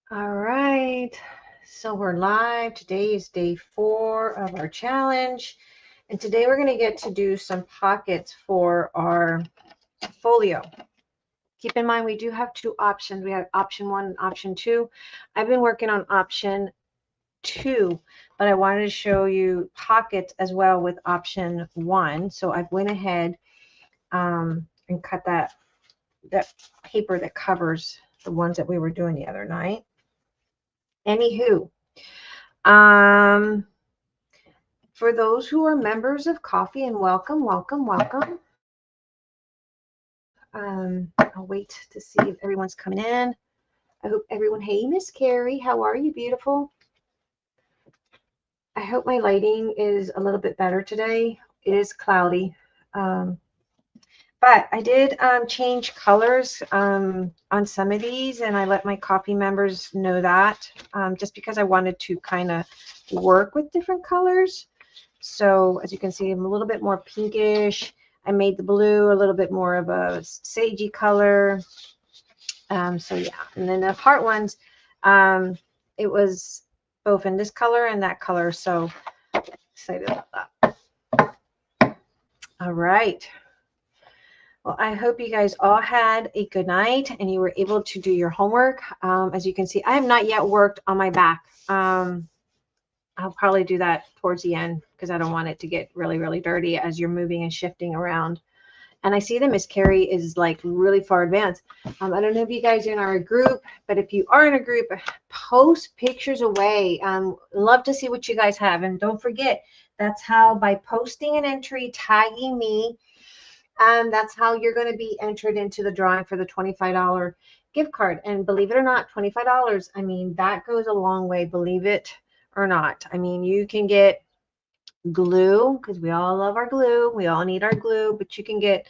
All right, so we're live. Today is day 4 of our challenge, and today we're going to get to do some pockets for our folio. Keep in mind we do have 2 options. We have option 1 and option 2. I've been working on option 2, but I wanted to show you pockets as well with option 1. So I went ahead and cut that paper that covers the ones that we were doing the other night. Anywho, for those who are members of Coffee, and welcome. I'll wait to see if everyone's coming in. I hope everyone, hey, Miss Carrie, how are you, beautiful? I hope my lighting is a little bit better today. It is cloudy. But I did change colors on some of these, and I let my coffee members know that just because I wanted to kind of work with different colors. So as you can see, I'm a little bit more pinkish. I made the blue a little bit more of a sagey color. So yeah, and then the heart ones, it was both in this color and that color. So excited about that. All right. Well, I hope you guys all had a good night and you were able to do your homework. As you can see, I have not yet worked on my back. I'll probably do that towards the end because I don't want it to get really, really dirty as you're moving and shifting around. And I see that Miss Carrie is like really far advanced. I don't know if you guys are in our group, but if you are in a group, post pictures away. Love to see what you guys have. And don't forget, that's how by posting an entry, tagging me, that's how you're going to be entered into the drawing for the $25 gift card. And believe it or not, $25, I mean, that goes a long way, believe it or not. I mean, you can get glue because we all love our glue. We all need our glue, but you can get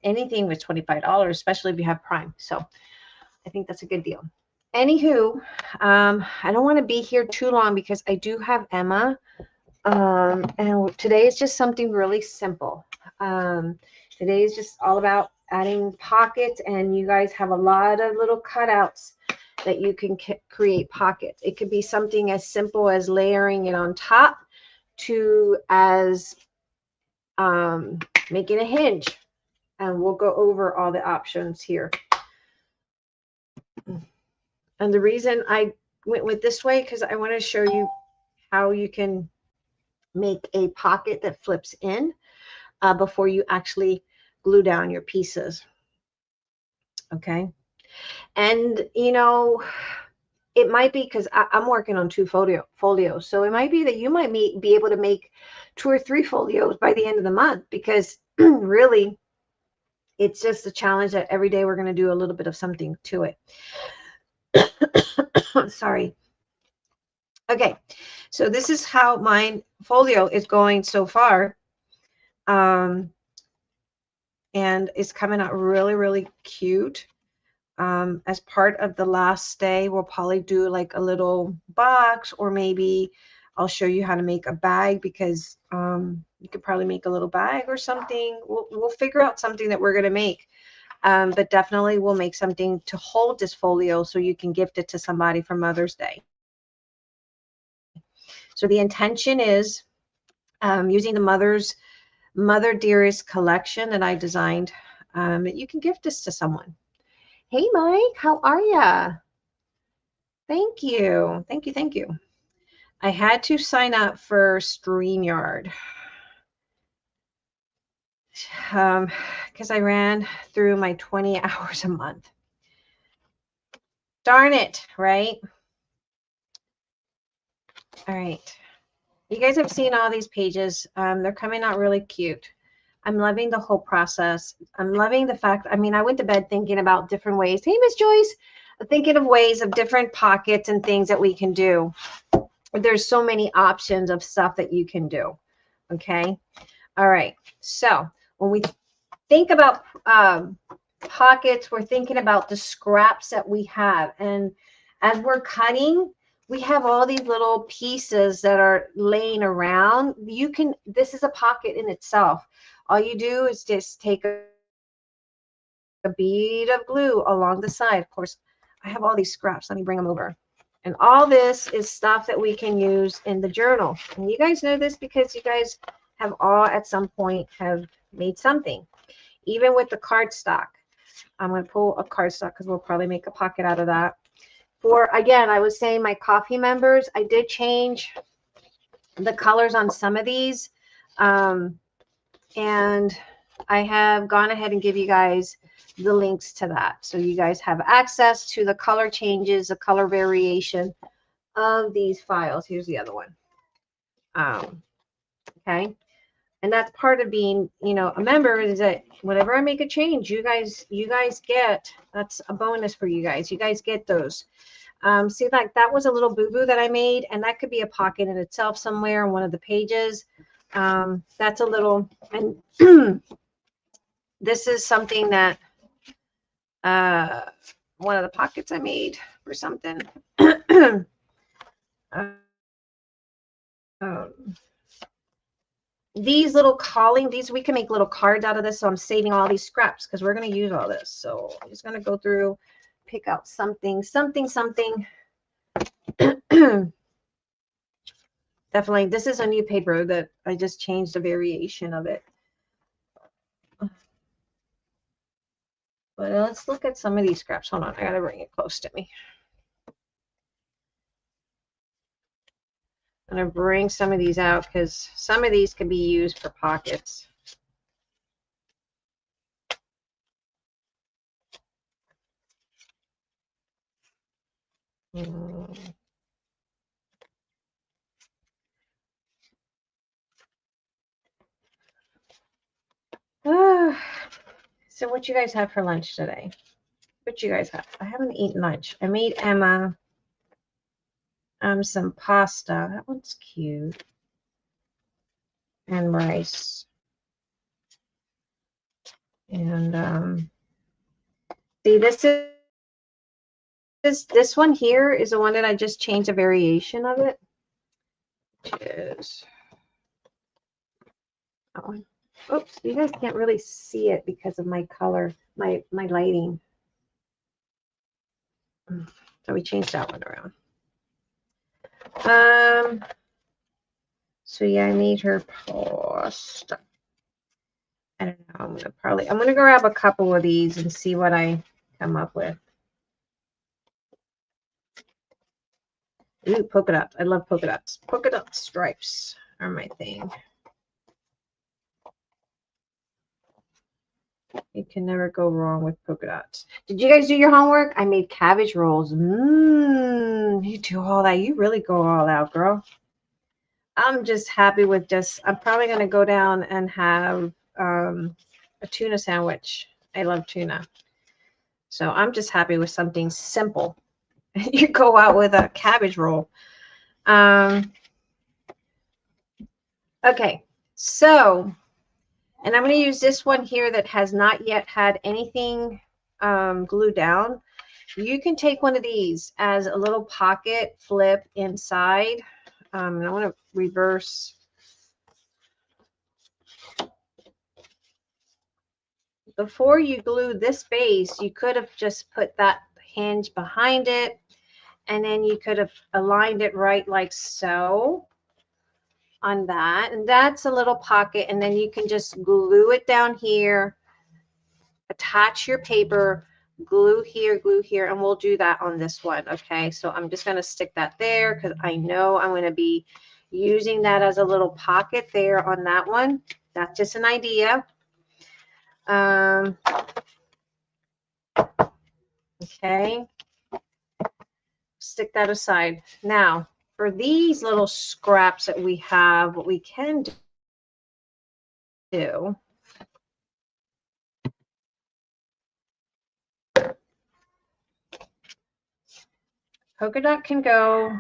anything with $25, especially if you have Prime. So I think that's a good deal. Anywho, I don't want to be here too long because I do have Emma. And today is just something really simple. Today is just all about adding pockets, and you guys have a lot of little cutouts that you can create pockets. It could be something as simple as layering it on top to as making a hinge, and we'll go over all the options here. And the reason I went with this way because I want to show you how you can make a pocket that flips in before you actually glue down your pieces. Okay. And you know, it might be because I'm working on 2 folios. So it might be that you might be able to make 2 or 3 folios by the end of the month, because really it's just a challenge that every day we're going to do a little bit of something to it. Sorry. Okay. So this is how my folio is going so far. And it's coming out really, really cute. As part of the last day, we'll probably do like a little box, or maybe I'll show you how to make a bag, because you could probably make a little bag or something. We'll figure out something that we're going to make. But definitely we'll make something to hold this folio so you can gift it to somebody for Mother's Day. So the intention is using the Mother Dearest collection that I designed. You can gift this to someone. Hey, Mike, how are ya? Thank you. Thank you. Thank you. I had to sign up for StreamYard because I ran through my 20 hours a month. Darn it, right? All right. You guys have seen all these pages. They're coming out really cute. I'm loving the whole process. I'm loving the fact, I mean, I went to bed thinking about different ways. Hey, Miss Joyce, thinking of ways of different pockets and things that we can do. There's so many options of stuff that you can do. Okay. All right. So when we think about pockets, we're thinking about the scraps that we have. And as we're cutting, we have all these little pieces that are laying around. This is a pocket in itself. All you do is just take a a bead of glue along the side. Of course, I have all these scraps. Let me bring them over. And all this is stuff that we can use in the journal. And you guys know this because you guys have all at some point have made something. Even with the cardstock. I'm going to pull a cardstock because we'll probably make a pocket out of that. For, again, I was saying my coffee members, I did change the colors on some of these. And I have gone ahead and give you guys the links to that. So you guys have access to the color changes, the color variation of these files. Here's the other one. Okay. And that's part of being, you know, a member, is that whenever I make a change, you guys get, that's a bonus for you guys. You guys get those. See, like that was a little boo-boo that I made, and that could be a pocket in itself somewhere on one of the pages. That's a little, and this is something that one of the pockets I made for something. These little calling, these, we can make little cards out of this. So I'm saving all these scraps because we're going to use all this. So I'm just going to go through, pick out something. Definitely, this is a new paper that I just changed a variation of it. But let's look at some of these scraps. Hold on, I got to bring it close to me. I'm going to bring some of these out because some of these can be used for pockets. So what you guys have for lunch today? What you guys have? I haven't eaten lunch. I made Emma some pasta. That one's cute. And rice. And see, this one here is the one that I just changed a variation of it. Which is that one. Oops, you guys can't really see it because of my color, my lighting. So we changed that one around. So yeah, I made her pasta. I don't know. I'm gonna grab a couple of these and see what I come up with. Ooh, polka dots. I love polka dots. Polka dot stripes are my thing. You can never go wrong with polka dots. Did you guys do your homework? I made cabbage rolls. You do all that. You really go all out, girl. I'm just happy with just, I'm probably going to go down and have a tuna sandwich. I love tuna. So I'm just happy with something simple. You go out with a cabbage roll. Okay, so, and I'm going to use this one here that has not yet had anything glued down. You can take one of these as a little pocket flip inside. And I want to reverse. Before you glue this base, you could have just put that hinge behind it, and then you could have aligned it right like so on that. And that's a little pocket, and then you can just glue it down here, attach your paper, glue here, and we'll do that on this one. Okay, so I'm just going to stick that there because I know I'm going to be using that as a little pocket there on that one. That's just an idea. Okay, stick that aside. Now, for these little scraps that we have, what we can do, polka dot can go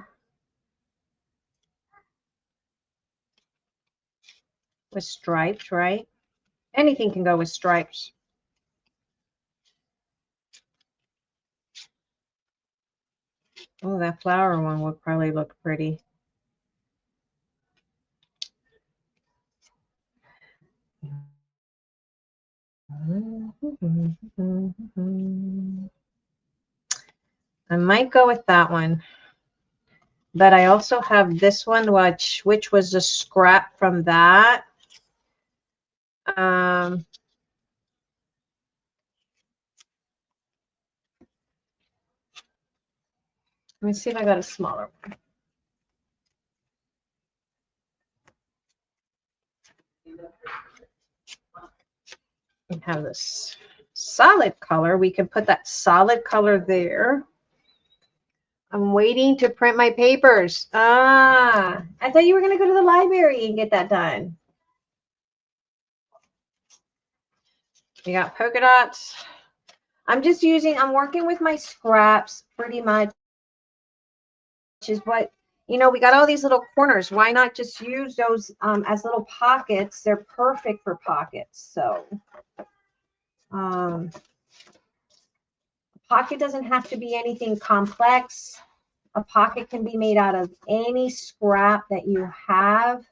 with stripes, right? Anything can go with stripes. Oh, that flower one would probably look pretty. I might go with that one. But I also have this one, which was a scrap from that. Let me see if I got a smaller one. We have this solid color. We can put that solid color there. I'm waiting to print my papers. Ah, I thought you were going to go to the library and get that done. We got polka dots. I'm working with my scraps pretty much, which is what, we got all these little corners. Why not just use those as little pockets? They're perfect for pockets. So, pocket doesn't have to be anything complex. A pocket can be made out of any scrap that you have.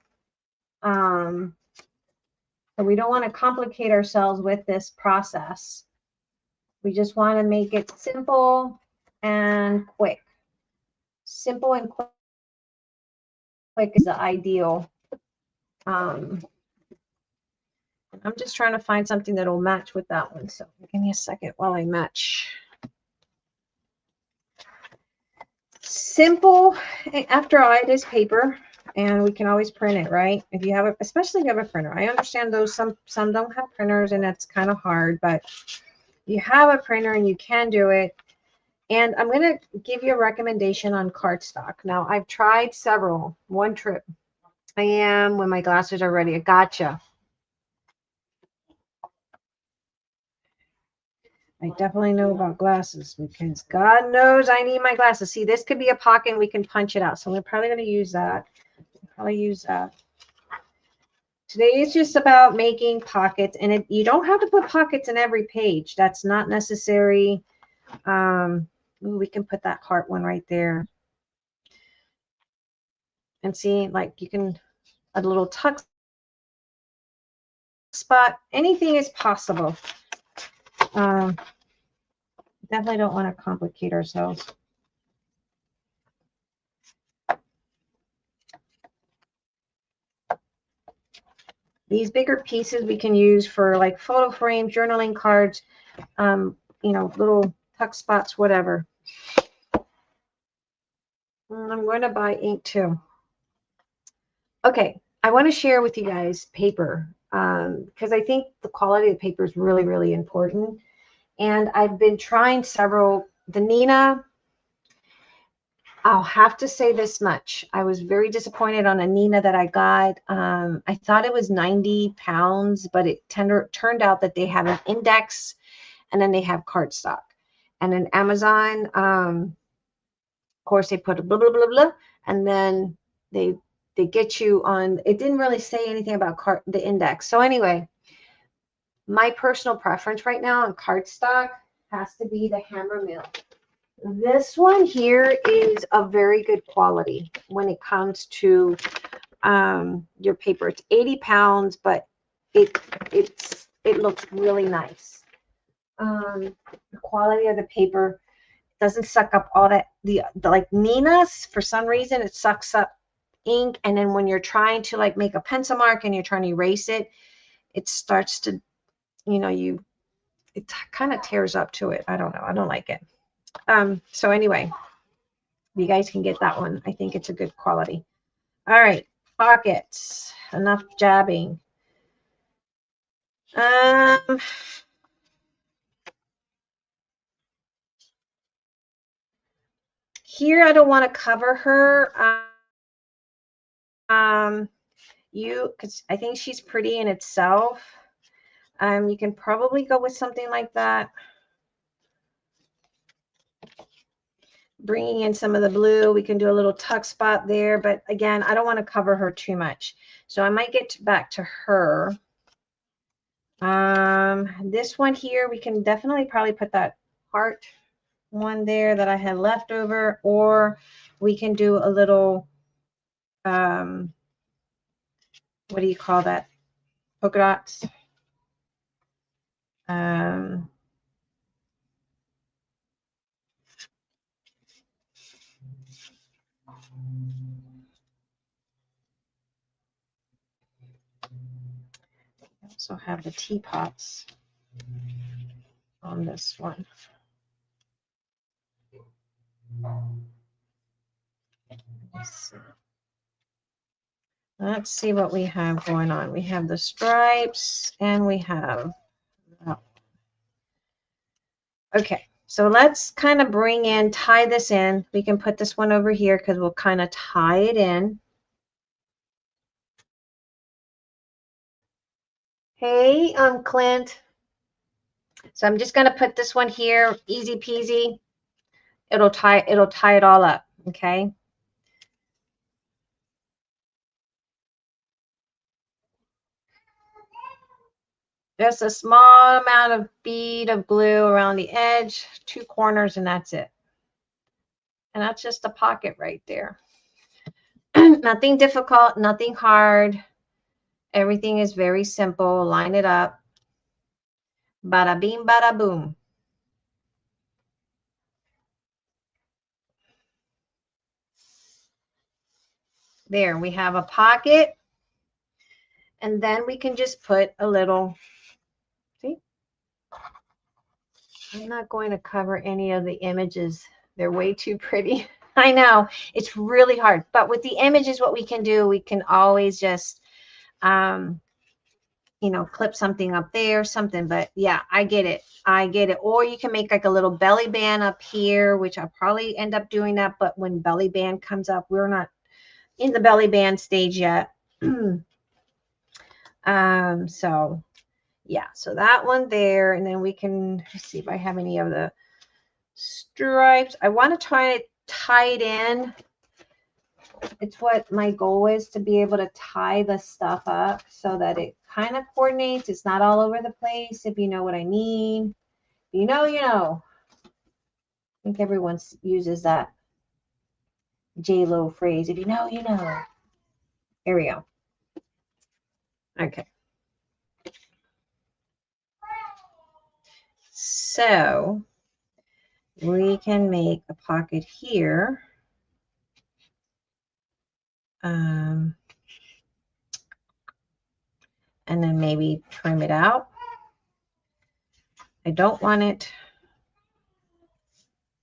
So we don't want to complicate ourselves with this process. We just want to make it simple and quick. Simple and quick is the ideal. I'm just trying to find something that will match with that one. So give me a second while I match. Simple, after all, it is paper, and we can always print it, right? If you have a, especially if you have a printer. I understand those some don't have printers, and that's kind of hard, but you have a printer and you can do it. And I'm going to give you a recommendation on cardstock. Now, I've tried several. One trip. I am when my glasses are ready. I gotcha. I definitely know about glasses because God knows I need my glasses. See, this could be a pocket and we can punch it out. So we're probably going to use that. Probably use that. Today is just about making pockets, and you don't have to put pockets in every page. That's not necessary. Ooh, we can put that heart one right there. And see, like you can, a little tuck spot. Anything is possible. Definitely don't want to complicate ourselves. These bigger pieces we can use for like photo frames, journaling cards, little tuck spots, whatever. I'm going to buy ink too. Okay, I want to share with you guys paper because I think the quality of the paper is really, really important. And I've been trying several. The Nina, I'll have to say this much. I was very disappointed on a Nina that I got. I thought it was 90 pounds, but it turned out that they have an index and then they have cardstock. And in Amazon, of course, they put a blah, blah, blah, blah, and then they get you on. It didn't really say anything about the index. So anyway, my personal preference right now on cardstock has to be the Hammer Mill. This one here is a very good quality when it comes to your paper. It's 80 pounds, but it looks really nice. The quality of the paper doesn't suck up all that the like Nina's. For some reason, it sucks up ink, and then when you're trying to like make a pencil mark and you're trying to erase it, it starts to, it kind of tears up to it. I don't know. I don't like it. So anyway, you guys can get that one. I think it's a good quality. All right, pockets. Enough jabbing. Here I don't want to cover her. Because I think she's pretty in itself. You can probably go with something like that. Bringing in some of the blue, we can do a little tuck spot there, but again, I don't want to cover her too much. So I might get back to her. This one here, we can definitely probably put that heart one there that I had left over, or we can do a little, what do you call that? Polka dots. I also have the teapots on this one. Let's see what we have going on. We have the stripes and we have, oh. Okay, so let's kind of tie this in. We can put this one over here because we'll kind of tie it in. Hey, Clint. So I'm just going to put this one here, easy peasy. It'll tie it all up, okay? Just a small amount of bead of glue around the edge, 2 corners, and that's it. And that's just a pocket right there. Nothing difficult, nothing hard. Everything is very simple. Line it up. Bada bing, bada boom. There, we have a pocket. And then we can just put a little, see? I'm not going to cover any of the images. They're way too pretty. I know, it's really hard. But with the images, what we can do, we can always just, you know, clip something up there, something. But yeah, I get it. I get it. Or you can make like a little belly band up here, which I'll probably end up doing that. But when belly band comes up, we're not in the belly band stage yet. So yeah, so that one there, and then we can see if I have any of the stripes. I want to try to tie it in. It's what my goal is, to be able to tie the stuff up so that it kind of coordinates. It's not all over the place, if you know what I mean. You know, you know. I think everyone uses that J-Lo phrase. If you know, you know. There we go. Okay. So we can make a pocket here. And then maybe trim it out. I don't want it.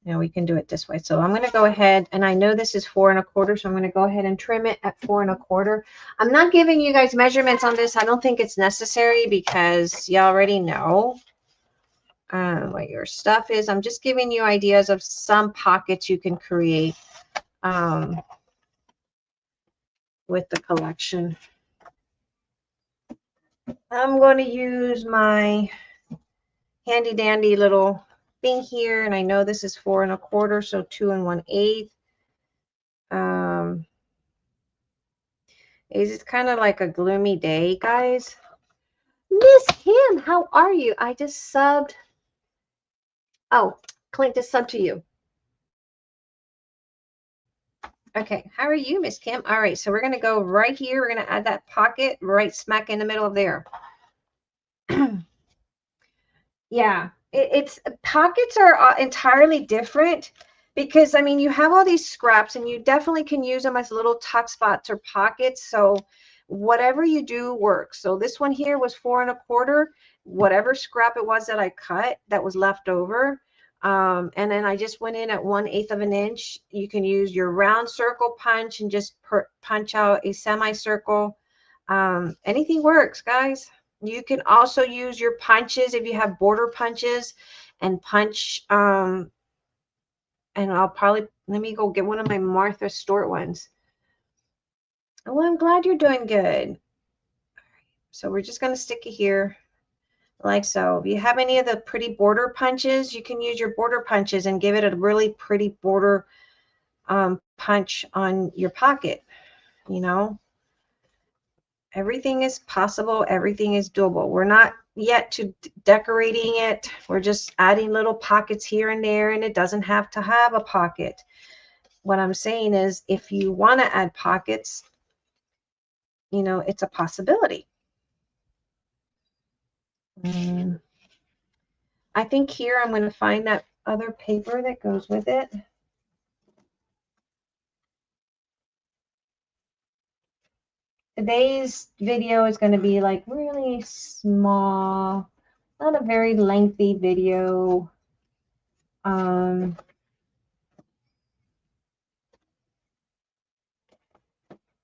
You know, we can do it this way. So I'm going to go ahead, and I know this is 4 1/4, so I'm going to go ahead and trim it at 4 1/4. I'm not giving you guys measurements on this. I don't think it's necessary because you already know what your stuff is. I'm just giving you ideas of some pockets you can create with the collection. I'm going to use my handy dandy little thing here, and I know this is 4 1/4, so 2 1/8. It's kind of like a gloomy day, guys. Miss Kim, how are you? I just subbed. Oh, Clint just subbed to you. Okay, how are you, Miss Kim? All right, so we're going to go right here. We're going to add that pocket right smack in the middle of there. Yeah, it's pockets are entirely different because, I mean, you have all these scraps and you definitely can use them as little tuck spots or pockets. So whatever you do works. So this one here was 4 1/4. Whatever scrap it was that I cut that was left over. And then I just went in at 1/8 of an inch. You can use your round circle punch and just punch out a semicircle. Anything works, guys. You can also use your punches if you have border punches and punch. And I'll probably, let me go get one of my Martha Stewart ones. Oh, I'm glad you're doing good. So we're just going to stick it here like so. If you have any of the pretty border punches, you can use your border punches and give it a really pretty border punch on your pocket, you know. Everything is possible. Everything is doable. We're not yet to decorating it. We're just adding little pockets here and there, and it doesn't have to have a pocket. What I'm saying is, if you want to add pockets, you know, it's a possibility. I think here I'm going to find that other paper that goes with it. Today's video is going to be like really small, not a very lengthy video.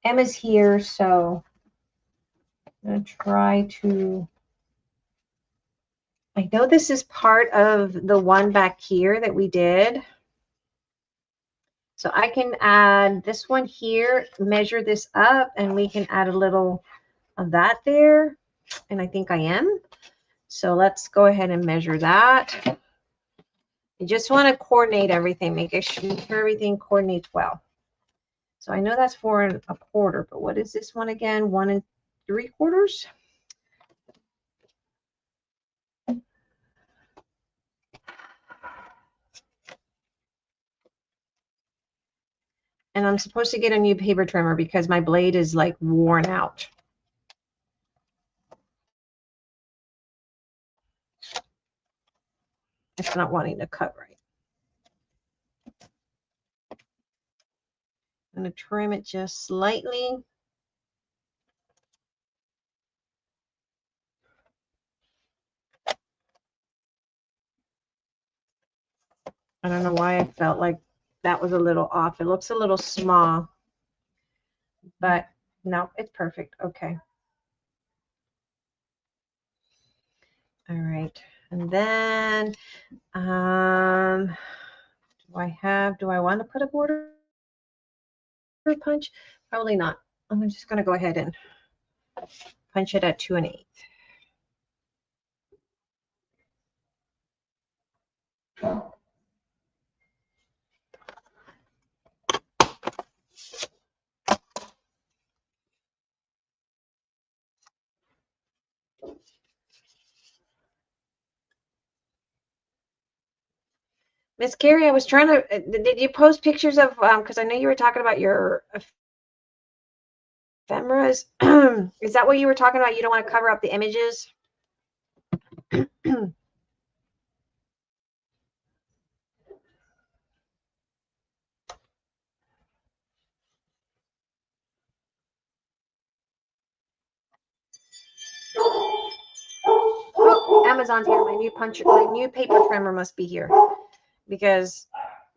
Emma's here, so I'm going to try to, I know this is part of the one back here that we did. So I can add this one here, measure this up, and we can add a little of that there. And I think I am. So let's go ahead and measure that. You just want to coordinate everything, make sure everything coordinates well. So I know that's 4 1/4, but what is this one again? 1 3/4? And I'm supposed to get a new paper trimmer because my blade is like worn out. It's not wanting to cut right. I'm going to trim it just slightly. I don't know why I felt like that was a little off. It looks a little small, but no, it's perfect. Okay. All right. And then, do I want to put a border punch? Probably not. I'm just going to go ahead and punch it at 2 1/8. Miss Carrie, I was trying to, did you post pictures of, because I know you were talking about your ephemeras. Is that what you were talking about? You don't want to cover up the images? Oh, Amazon's here. My new paper trimmer must be here because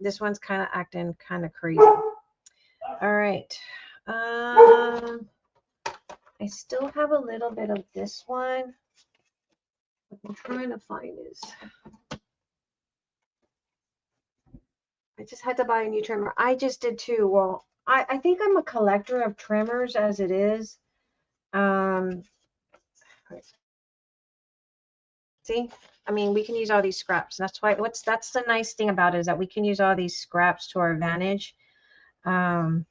this one's kind of acting kind of crazy. All right. I still have a little bit of this one. What I'm trying to find is, I just had to buy a new trimmer. I just did too. Well, I think I'm a collector of trimmers as it is. See, I mean, we can use all these scraps. That's why, that's the nice thing about it, is that we can use all these scraps to our advantage. And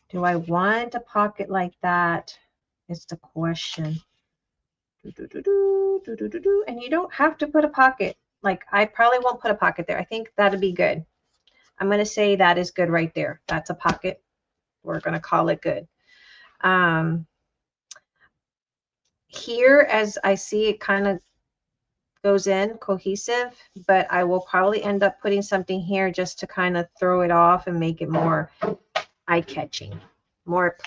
do I want a pocket like that? Is the question. And you don't have to put a pocket. Like, I probably won't put a pocket there. I think that'd be good. I'm going to say that is good right there. That's a pocket. We're going to call it good. Here, as I see, it kind of goes in cohesive, but I will probably end up putting something here just to kind of throw it off and make it more eye-catching, more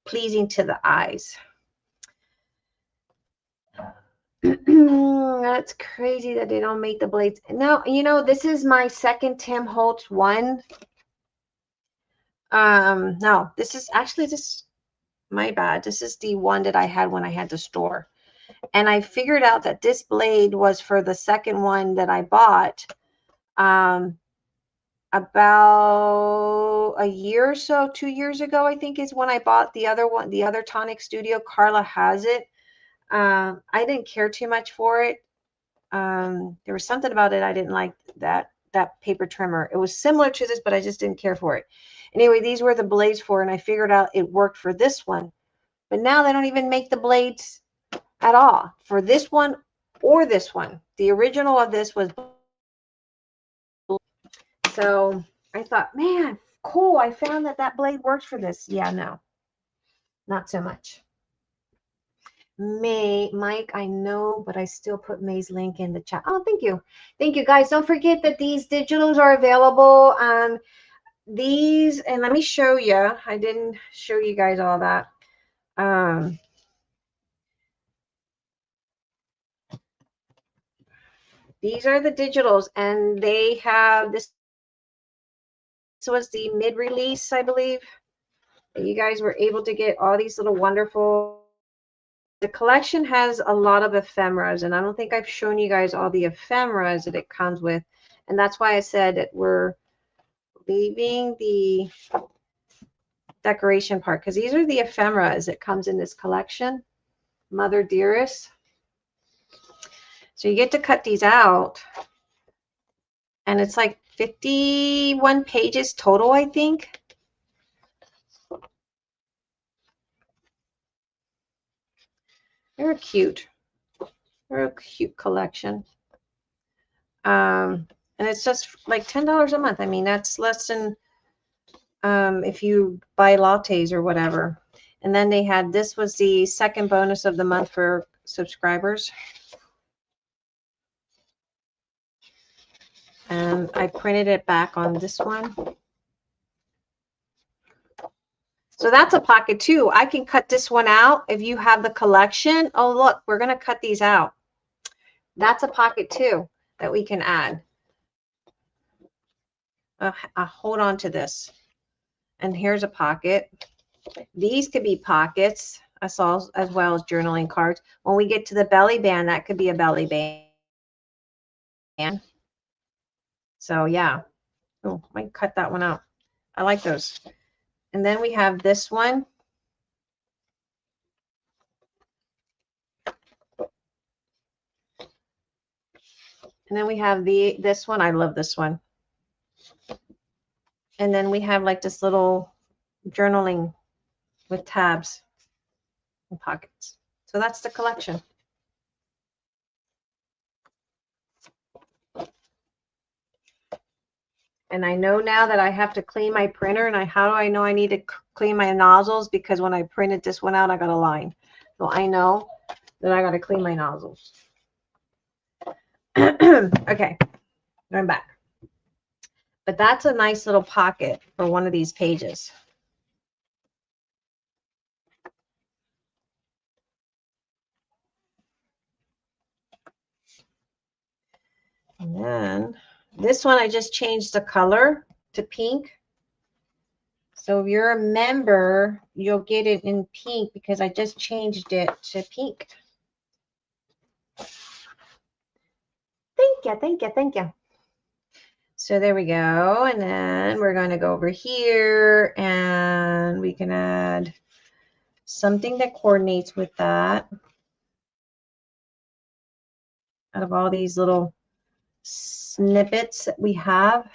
pleasing to the eyes. That's crazy that they don't make the blades. No, you know, this is my second Tim Holtz one. No, this is actually my bad. This is the one that I had when I had the store. And I figured out that this blade was for the second one that I bought about a year or so, 2 years ago, I think is when I bought the other one, the other Tonic Studio. Carla has it. I didn't care too much for it. There was something about it I didn't like, that paper trimmer. It was similar to this, but I just didn't care for it. Anyway, these were the blades for it, and I figured out it worked for this one. But now they don't even make the blades at all for this one or this one. The original of this was blue. So I thought, man, cool. I found that blade works for this. Yeah, no, not so much. Mike, I know, but I still put May's link in the chat. Oh, thank you. Thank you, guys. Don't forget that these digitals are available. These, and let me show you. I didn't show you guys all that. These are the digitals, and they have this. This was the mid-release, I believe. You guys were able to get all these little wonderful. The collection has a lot of ephemeras, and I don't think I've shown you guys all the ephemeras that it comes with. And that's why I said that we're leaving the decoration part, because these are the ephemeras that comes in this collection. Mother Dearest. So you get to cut these out. And it's like 51 pages total, I think. They're cute. They're a cute collection. And it's just like $10 a month. I mean, that's less than if you buy lattes or whatever. And then they had, this was the second bonus of the month for subscribers. And I printed it back on this one. So that's a pocket too. I can cut this one out if you have the collection. Oh, look, we're going to cut these out. That's a pocket too that we can add. Hold on to this. And here's a pocket. These could be pockets as well as journaling cards. When we get to the belly band, that could be a belly band. So yeah. Oh, I might cut that one out. I like those. And then we have this one. And then we have this one. I love this one. And then we have like this little journaling with tabs and pockets. So that's the collection. And I know now that I have to clean my printer. And how do I know I need to clean my nozzles? Because when I printed this one out, I got a line. So I know that I got to clean my nozzles. Okay, going back. But that's a nice little pocket for one of these pages. And then this one, I just changed the color to pink. So if you're a member, you'll get it in pink because I just changed it to pink. Thank you, thank you, thank you. So there we go. And then we're going to go over here and we can add something that coordinates with that. Out of all these little snippets that we have.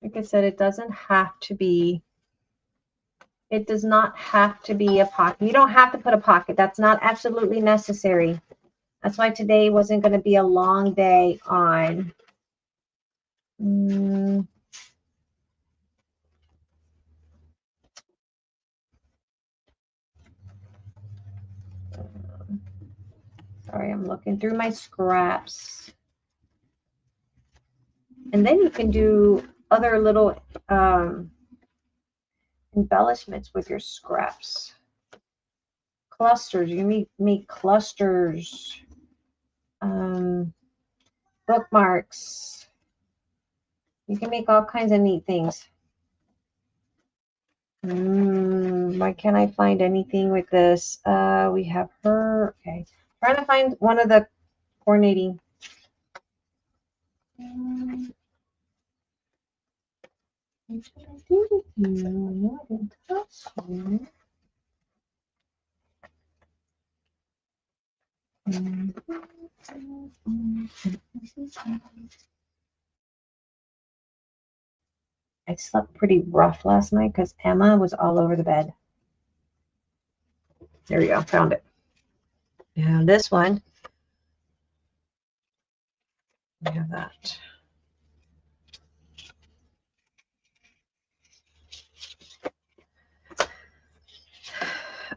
Like I said, it doesn't have to be, it does not have to be a pocket. You don't have to put a pocket. That's not absolutely necessary. That's why today wasn't going to be a long day on. Sorry, I'm looking through my scraps. And then you can do other little embellishments with your scraps. Clusters. You can make clusters. Bookmarks. You can make all kinds of neat things. Why can't I find anything with this? We have her. Okay. Trying to find one of the coordinating. What should I do with you? No, I didn't touch you. I slept pretty rough last night because Emma was all over the bed. There we go. Found it. And this one. We have that.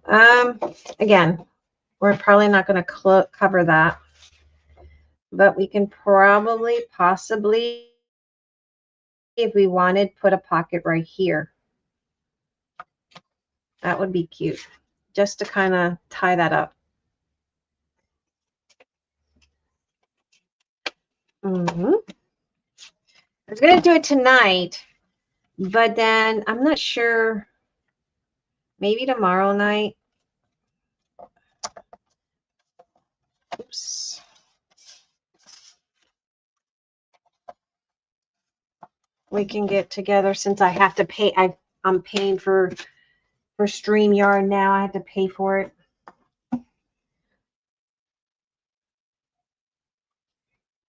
Again, we're probably not going to cover that, but we can probably, possibly, if we wanted, put a pocket right here. That would be cute, just to kind of tie that up. I was going to do it tonight, but then I'm not sure. Maybe tomorrow night. Oops. We can get together, since I have to pay. I'm paying for StreamYard now. I have to pay for it.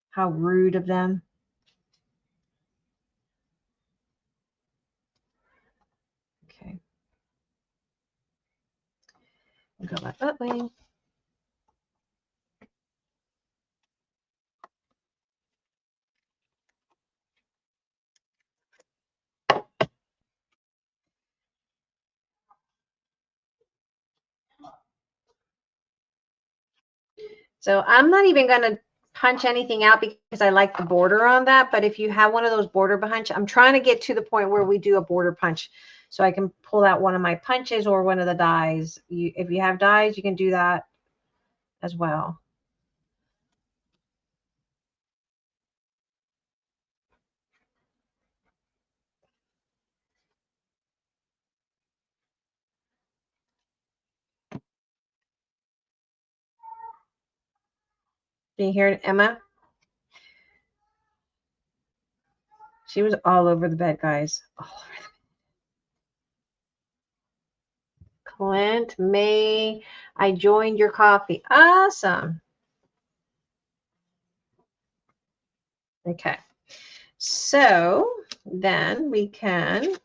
How rude of them. Okay. Go back that way. So I'm not even going to punch anything out because I like the border on that. But if you have one of those border punch, I'm trying to get to the point where we do a border punch, so I can pull out one of my punches or one of the dies. If you have dies, you can do that as well. Can you hear it, Emma? She was all over the bed, guys. All over the bed. Clint, May, I joined your coffee. Awesome. Okay. So then we can.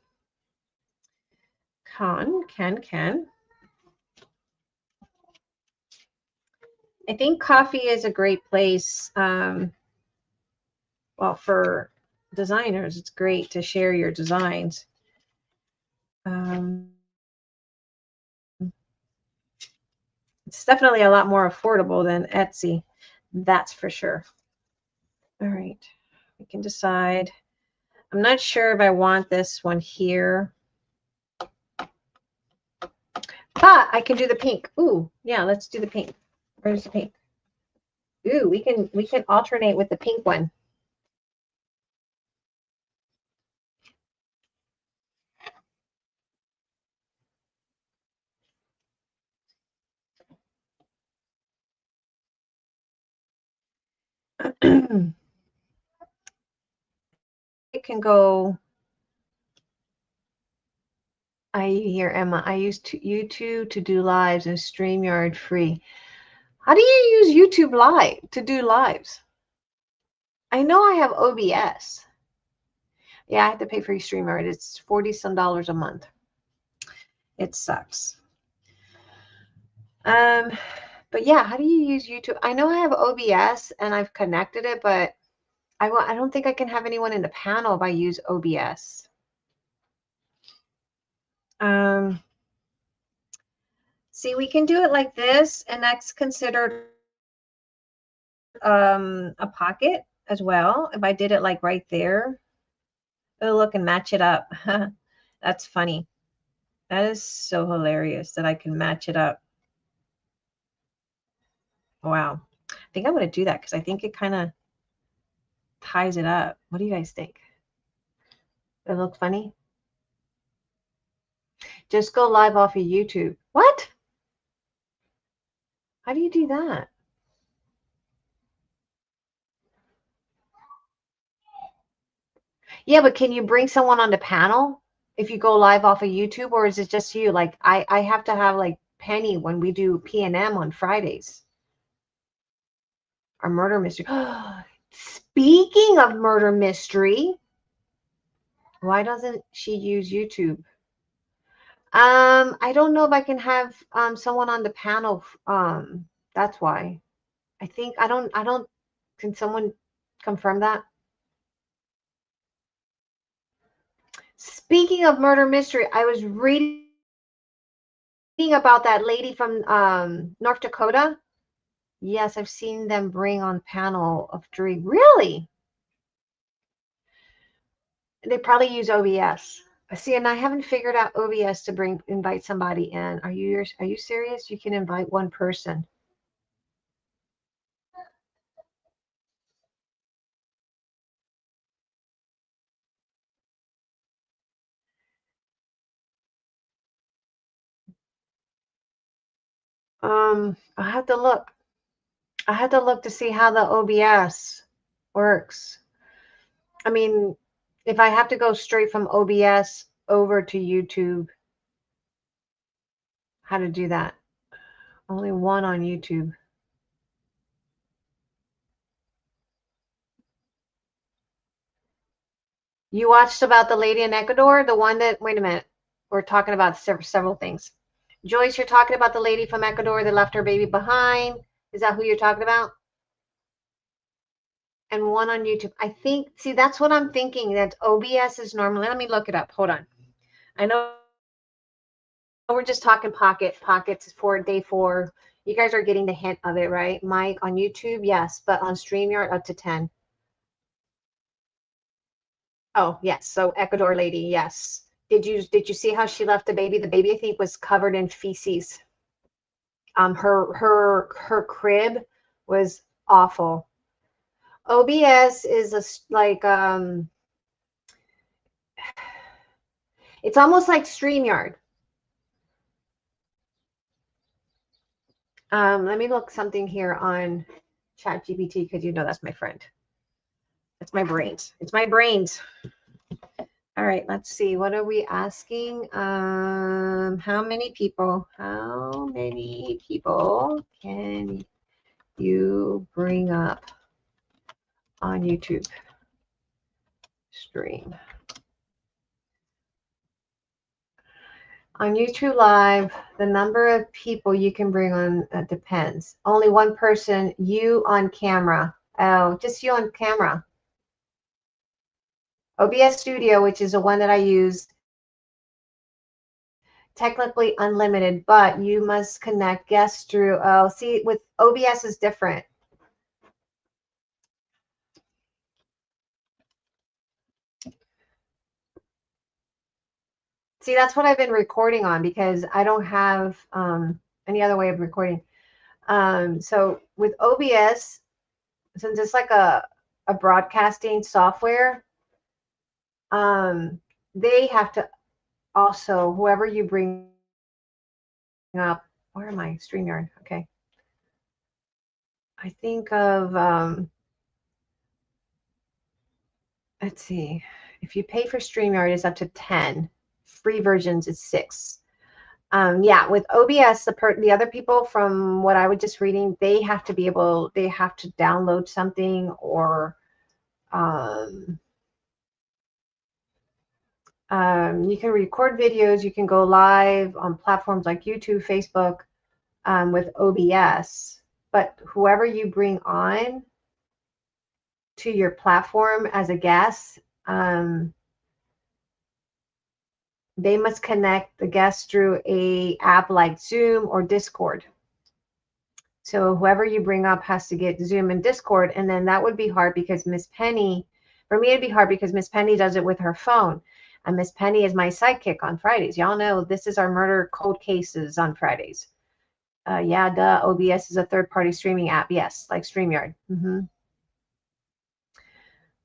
I think coffee is a great place. Well, for designers, it's great to share your designs. It's definitely a lot more affordable than Etsy. That's for sure. All right. We can decide. I'm not sure if I want this one here. But I can do the pink. Ooh, yeah, let's do the pink. Where's the pink? Ooh, we can alternate with the pink one. It can go. I hear Emma. I use YouTube to do lives and StreamYard free. How do you use YouTube Live to do lives? I know I have OBS. Yeah, I have to pay for StreamYard. It's $40-some a month. It sucks. But yeah, how do you use YouTube? I know I have OBS and I've connected it, but I don't think I can have anyone in the panel if I use OBS. See, we can do it like this, and that's considered a pocket as well. If I did it like right there, it'll look and match it up. That's funny. That is so hilarious that I can match it up. Wow. I think I'm going to do that because I think it kind of ties it up. What do you guys think? It look funny? Just go live off of YouTube. What? How do you do that? Yeah, but can you bring someone on the panel if you go live off of YouTube, or is it just you? Like I have to have like Penny when we do P&M on Fridays. Our murder mystery. Speaking of murder mystery, why doesn't she use YouTube? I don't know if I can have someone on the panel. That's why. I think I don't can someone confirm that? Speaking of murder mystery, I was reading about that lady from North Dakota. Yes, I've seen them bring on panel of jewelry. Really? They probably use OBS. See, and I haven't figured out OBS to invite somebody in. Are you serious? You can invite one person. I have to look. I had to look to see how the OBS works. I mean, if I have to go straight from OBS over to YouTube, how to do that? Only one on YouTube. You watched about the lady in Ecuador, the one that, wait a minute, we're talking about several things. Joyce, you're talking about the lady from Ecuador that left her baby behind. Is that who you're talking about? And one on YouTube. I think, see, that's what I'm thinking, that OBS is normally, let me look it up. Hold on. I know we're just talking pockets for day 4. You guys are getting the hint of it, right? Mike, on YouTube, yes, but on StreamYard, up to 10. Oh, yes. So Ecuador lady, yes. Did you see how she left the baby? The baby, I think, was covered in feces. Her crib was awful. OBS is it's almost like StreamYard. Let me look something here on ChatGPT, because you know that's my friend. That's my brains. It's my brains. All right, let's see. What are we asking? How many people can you bring up on YouTube stream? On YouTube Live, the number of people you can bring on depends. Only one person, you on camera. Oh, just you on camera. OBS Studio, which is the one that I use, technically unlimited, but you must connect guests through. Oh, see, with OBS is different. See, that's what I've been recording on, because I don't have any other way of recording. So with OBS, since it's like a broadcasting software, they have to also, whoever you bring up, where am I? StreamYard. Okay. I think of, let's see, if you pay for StreamYard, it's up to 10. Free versions is 6. Yeah, with OBS, the other people, from what I was just reading, they have to download something, or you can record videos, you can go live on platforms like YouTube, Facebook, with OBS, but whoever you bring on to your platform as a guest, they must connect the guest through a app like Zoom or Discord. So whoever you bring up has to get Zoom and Discord, and then that would be hard, because Miss Penny, for me it'd be hard because Miss Penny does it with her phone, and Miss Penny is my sidekick on Fridays. Y'all know this is our murder cold cases on Fridays. Yeah, duh. OBS is a third-party streaming app. Yes, like StreamYard.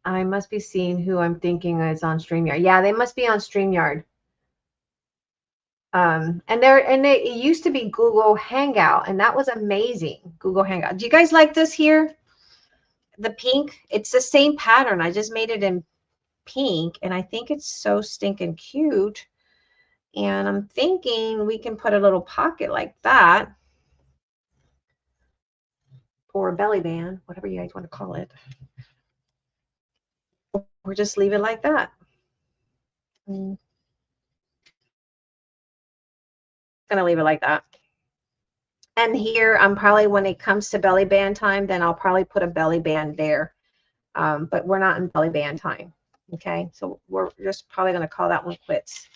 I must be seeing who I'm thinking is on StreamYard. Yeah, they must be on StreamYard. And it used to be Google Hangout, and that was amazing. Google Hangout. Do you guys like this here? The pink. It's the same pattern. I just made it in pink, and I think it's so stinking cute. And I'm thinking we can put a little pocket like that, or a belly band, whatever you guys want to call it, or just leave it like that. Gonna leave it like that. And here, I'm probably, when it comes to belly band time, then I'll probably put a belly band there. But we're not in belly band time. Okay, so we're just probably gonna call that one quits.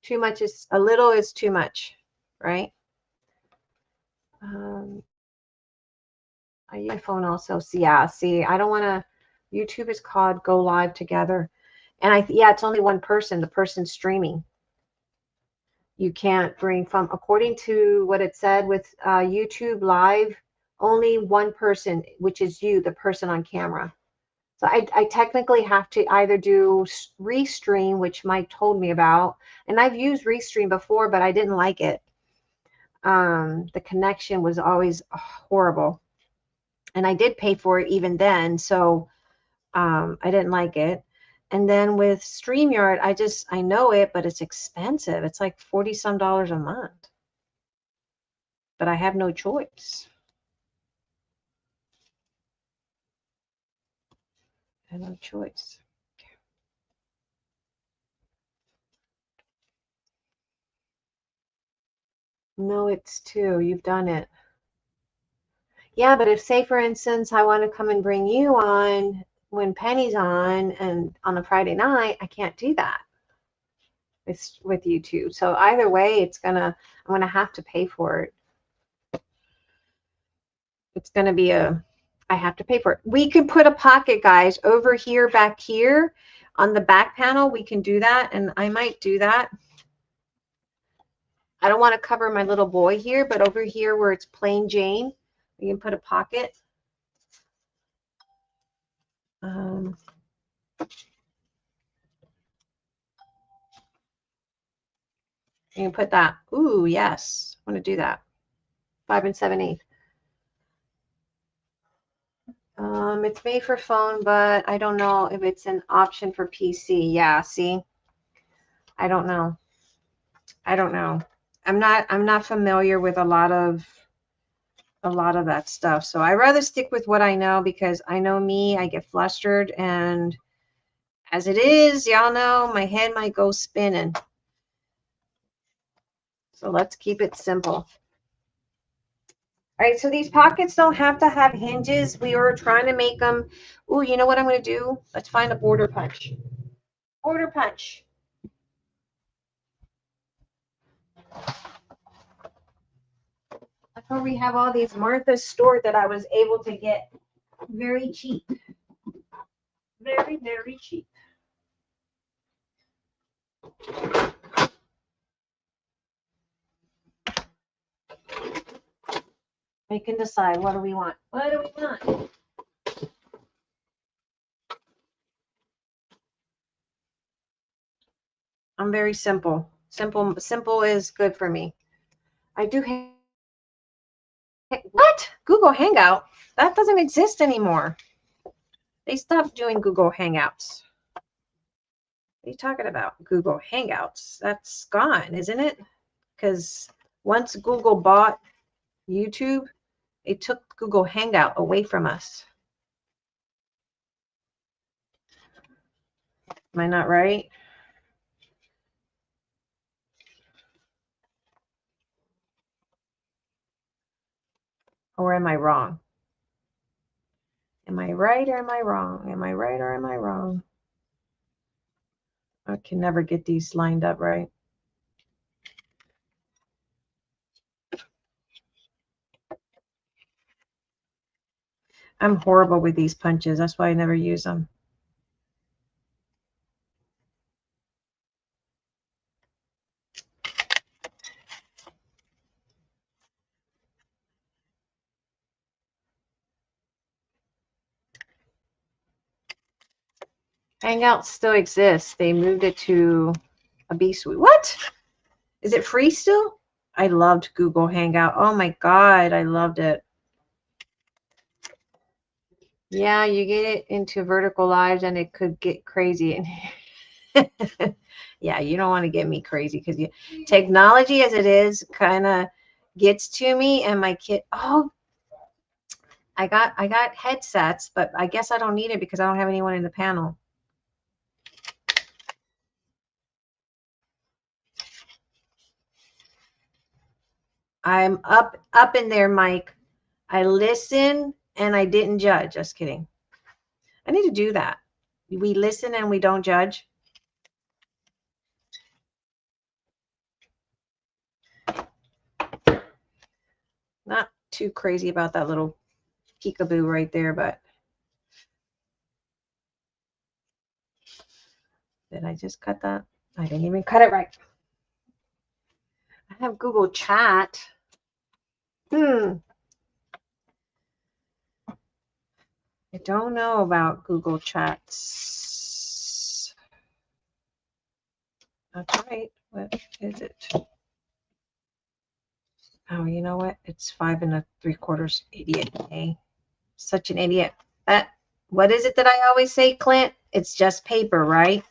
Too much is, a little is too much. right? I use my phone also. So yeah, see, I don't want to. YouTube is called Go Live Together, and yeah, it's only one person. The person streaming. You can't bring from, according to what it said with YouTube Live, only one person, which is you, the person on camera. So I technically have to either do Restream, which Mike told me about, and I've used Restream before, but I didn't like it. The connection was always horrible, and I did pay for it even then, so I didn't like it. And then with StreamYard, I know it, but it's expensive. It's like $40 some a month. But I have no choice. I have no choice. No, it's two. You've done it. Yeah, but if, say, for instance, I want to come and bring you on when Penny's on and on a Friday night, I can't do that with YouTube. So either way, I'm gonna have to pay for it. It's gonna be I have to pay for it. We can put a pocket, guys, over here, back here on the back panel. We can do that, and I might do that. I don't want to cover my little boy here, but over here where it's plain Jane, we can put a pocket. You can put that. Ooh, yes. I want to do that. 5 7/8. It's made for phone, but I don't know if it's an option for PC. Yeah, see? I don't know. I don't know. I'm not familiar with a lot of that stuff. So I rather stick with what I know, because I know me, I get flustered, and as it is, y'all know, my head might go spinning. So let's keep it simple. All right, so these pockets don't have to have hinges. We were trying to make them. Ooh, you know what I'm going to do? Let's find a border punch. Border punch. That's where we have all these Martha's stored that I was able to get very cheap. Very, very cheap. We can decide, what do we want? What do we want? I'm very simple. Simple is good for me. I do what? Google Hangout? That doesn't exist anymore. They stopped doing Google Hangouts. What are you talking about? Google Hangouts? That's gone, isn't it? Because once Google bought YouTube, it took Google Hangout away from us. Am I not right? Or am I wrong? Am I right or am I wrong? Am I right or am I wrong? I can never get these lined up right. I'm horrible with these punches. That's why I never use them. Hangout still exists. They moved it to a B Suite. What? Is it free still? I loved Google Hangout. Oh my God, I loved it. Yeah, you get it into vertical lives and it could get crazy. Yeah, you don't want to get me crazy, because technology as it is kind of gets to me, and my kid, oh, I got headsets, but I guess I don't need it because I don't have anyone in the panel. I'm up in there, Mike. I listen and I didn't judge. Just kidding. I need to do that. We listen and we don't judge. too crazy about that little peekaboo right there, but did I just cut that? I didn't even cut it right. I have Google Chat. I don't know about Google Chats. That's right. What is it? Oh, you know what? It's 5 3/4. Idiot. Hey, such an idiot. What is it that I always say, Clint? It's just paper, right?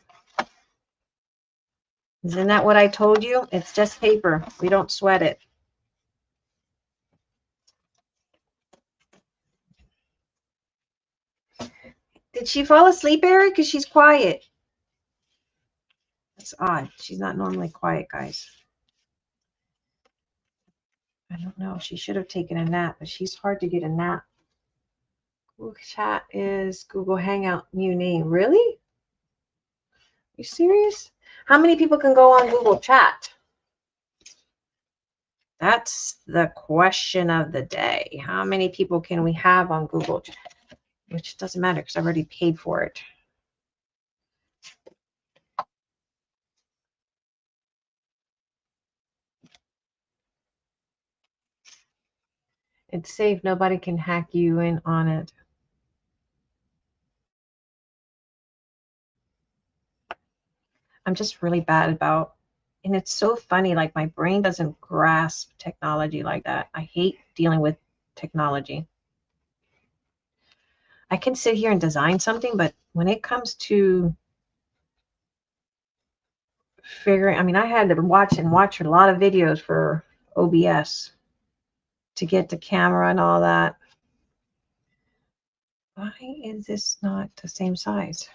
Isn't that what I told you? It's just paper. We don't sweat it. Did she fall asleep, Eric? Because she's quiet. That's odd. She's not normally quiet, guys. I don't know. She should have taken a nap, but she's hard to get a nap. Google Chat is Google Hangout new name. Really? You serious? How many people can go on Google Chat? That's the question of the day. How many people can we have on Google Chat? Which doesn't matter because I've already paid for it. It's safe. Nobody can hack you in on it. I'm just really bad about, and it's so funny, like my brain doesn't grasp technology like that. I hate dealing with technology. I can sit here and design something, but when it comes to figuring, I mean, I had to watch a lot of videos for OBS to get the camera and all that. Why is this not the same size?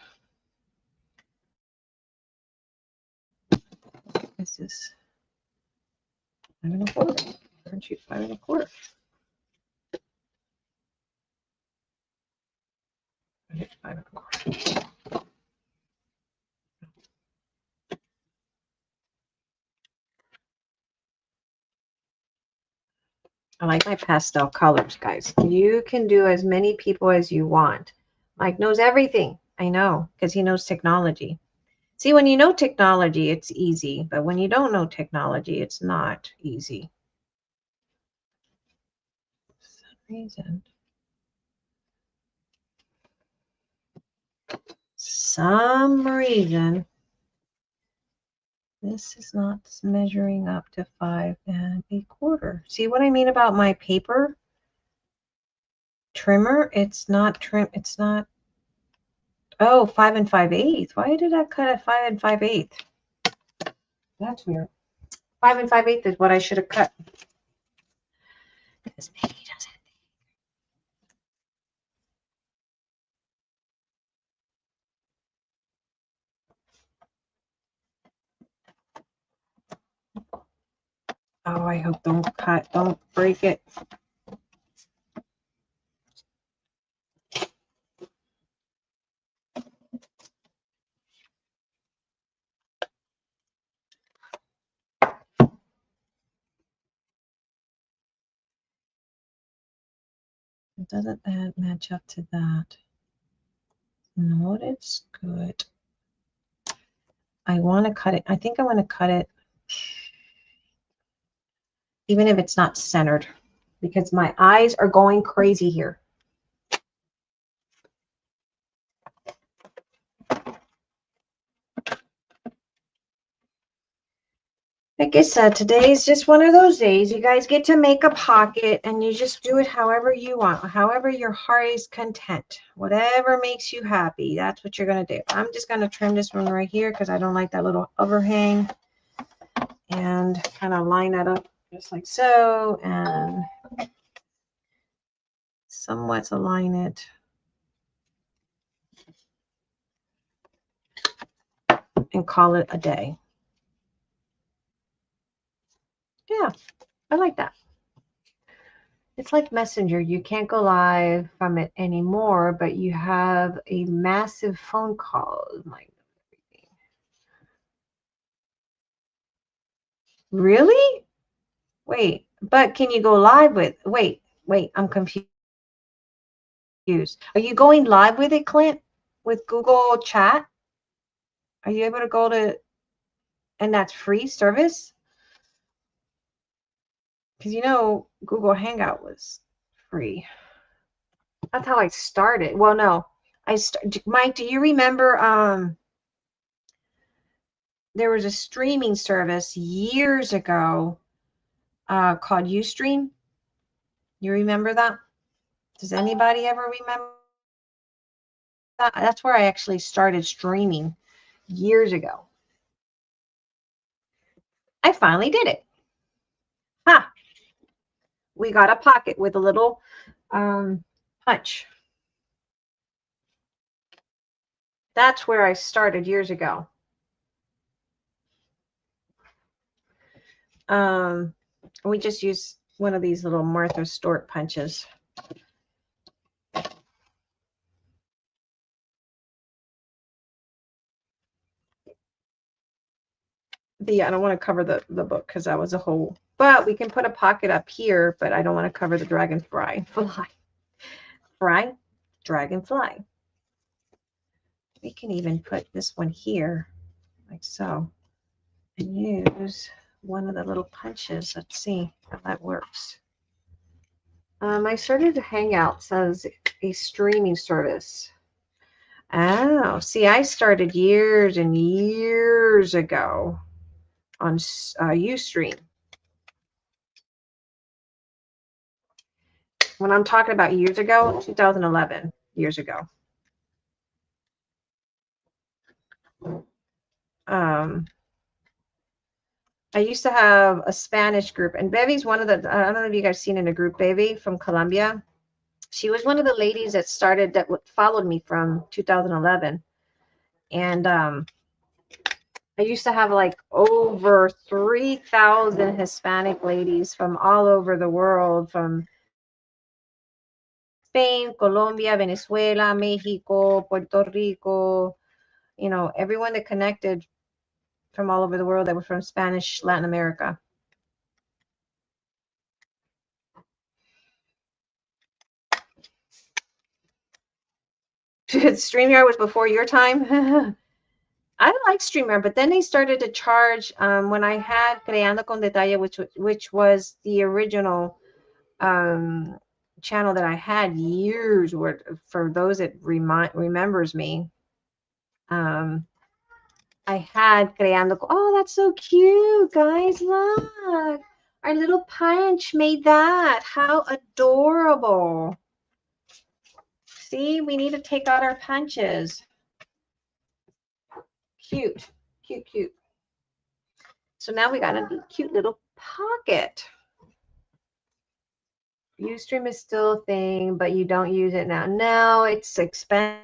This is 5 1/4. Aren't you 5 1/4? It's 5 1/4. I like my pastel colors, guys. You can do as many people as you want. Mike knows everything. I know, because he knows technology. See, when you know technology, it's easy. But when you don't know technology, it's not easy. For some reason, this is not measuring up to 5 1/4. See what I mean about my paper trimmer? It's not trim. It's not. Oh, 5 5/8. Why did I cut at 5 5/8? That's weird. 5 5/8 is what I should have cut. Because maybe he doesn't. Oh, I hope don't break it. It doesn't match up to that. No, it's good. I want to cut it. I think I want to cut it even if it's not centered because my eyes are going crazy here. I guess today is just one of those days. You guys get to make a pocket and you just do it however you want, however your heart is content, whatever makes you happy. That's what you're going to do. I'm just going to trim this one right here because I don't like that little overhang and kind of line that up just like so and somewhat align it. And call it a day. Yeah, I like that. It's like Messenger. You can't go live from it anymore, but you have a massive phone call. Really? Wait, but can you go live with, wait, Wait, I'm confused. Are you going live with it, Clint? With Google Chat? Are you able to go to, and that's free service? Because you know, Google Hangout was free. That's how I started. Well, no, Mike, do you remember, there was a streaming service years ago called Ustream? You remember that? Does anybody ever remember that? That's where I actually started streaming years ago. I finally did it. Ha! We got a pocket with a little punch. That's where I started years ago. We just use one of these little Martha Stewart punches. I don't want to cover the book because that was a whole, but we can put a pocket up here, but I don't want to cover the dragonfly. Dragonfly. We can even put this one here, like so, and use one of the little punches. Let's see how that works. I started to Hangout, says a streaming service. Oh, see, I started years and years ago on Ustream. When I'm talking about years ago, 2011, years ago. I used to have a Spanish group, and Bevy's one of the, I don't know if you guys seen in a group, Bevy from Colombia. She was one of the ladies that started, that followed me from 2011. And I used to have like over 3,000 Hispanic ladies from all over the world, from Spain, Colombia, Venezuela, Mexico, Puerto Rico, you know, everyone that connected from all over the world that were from Spanish Latin America. StreamYard was before your time. I like StreamYard, but then they started to charge when I had Creando con Detalle, which was the original channel that I had years worth. For those that remembers me, I had Creando. Oh, that's so cute, guys! Look, our little punch made that. How adorable! See, we need to take out our punches. Cute, cute, cute. So now we got a cute little pocket. Ustream is still a thing, but you don't use it now. No, it's expensive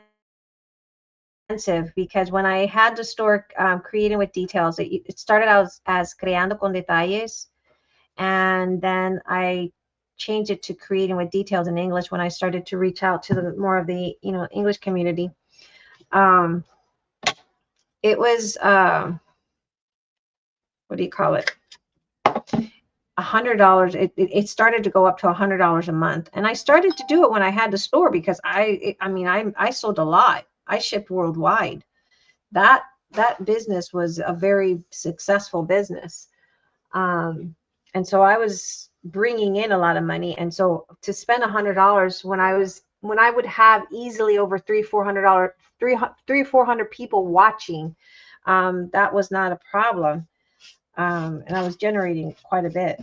because when I had the store Creating with Details, it started out as Creando con Detalles, and then I changed it to Creating with Details in English when I started to reach out to the more of the English community. It was what do you call it? $100. It started to go up to $100 a month, and I started to do it when I had the store because I sold a lot. I shipped worldwide. That business was a very successful business, and so I was bringing in a lot of money. And so to spend $100 when I would have easily over $300-400 300-400 people watching, that was not a problem. And I was generating quite a bit.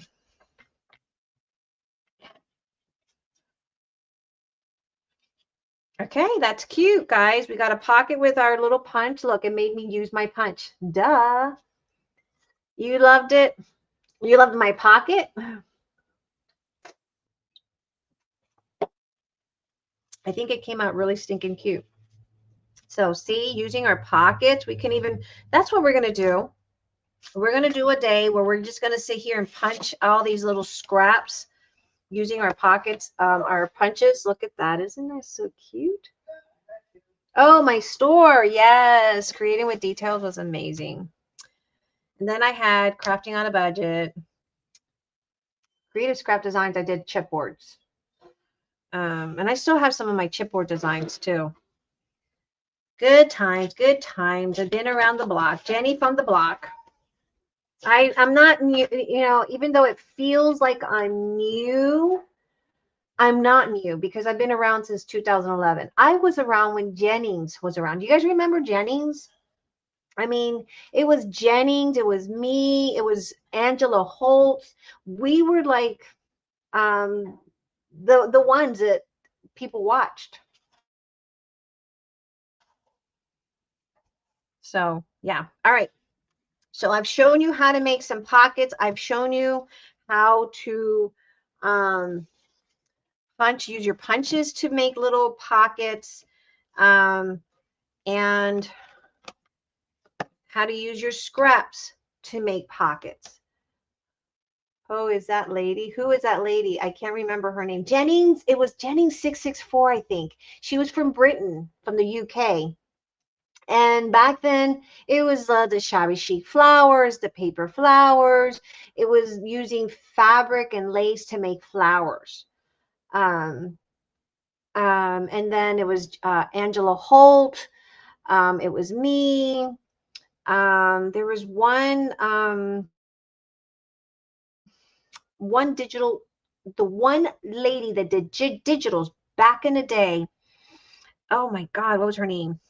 Okay, that's cute, guys. We got a pocket with our little punch. Look, it made me use my punch. Duh. You loved it? You loved my pocket? I think it came out really stinking cute. So see, using our pockets, we can even, that's what we're going to do. We're going to do a day where we're just going to sit here and punch all these little scraps using our pockets, our punches. Look at that. Isn't that so cute? Oh, my store. Yes. Creating with Details was amazing. And then I had Crafting on a Budget. Creative Scrap Designs, I did chipboards. And I still have some of my chipboard designs too. Good times, good times. I've been around the block. Jenny from the block. I'm not new, you know, even though it feels like I'm new, I'm not new because I've been around since 2011. I was around when Jennings was around. Do you guys remember Jennings? I mean, it was Jennings, it was me, it was Angela Holtz. We were like the ones that people watched. So yeah. All right. So I've shown you how to make some pockets. I've shown you how to use your punches to make little pockets, and how to use your scraps to make pockets. Oh, is that lady? Who is that lady? I can't remember her name. Jennings. It was Jennings 664, I think. She was from Britain, from the UK. And back then, it was the shabby chic flowers, the paper flowers. It was using fabric and lace to make flowers. Um, and then it was Angela Holt. It was me. There was one digital, the one lady that did digitals back in the day. Oh my God, what was her name?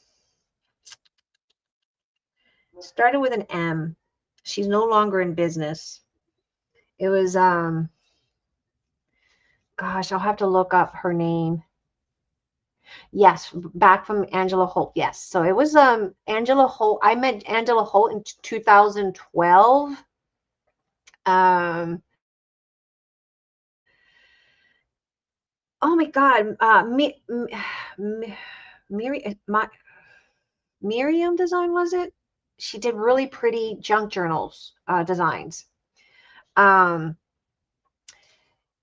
Started with an M. She's no longer in business. It was gosh, I'll have to look up her name. Yes, back from Angela Holt. Yes. So it was Angela Holt. I met Angela Holt in 2012. Um oh my God. Miri, Miriam Design, was it? She did really pretty junk journals designs. Um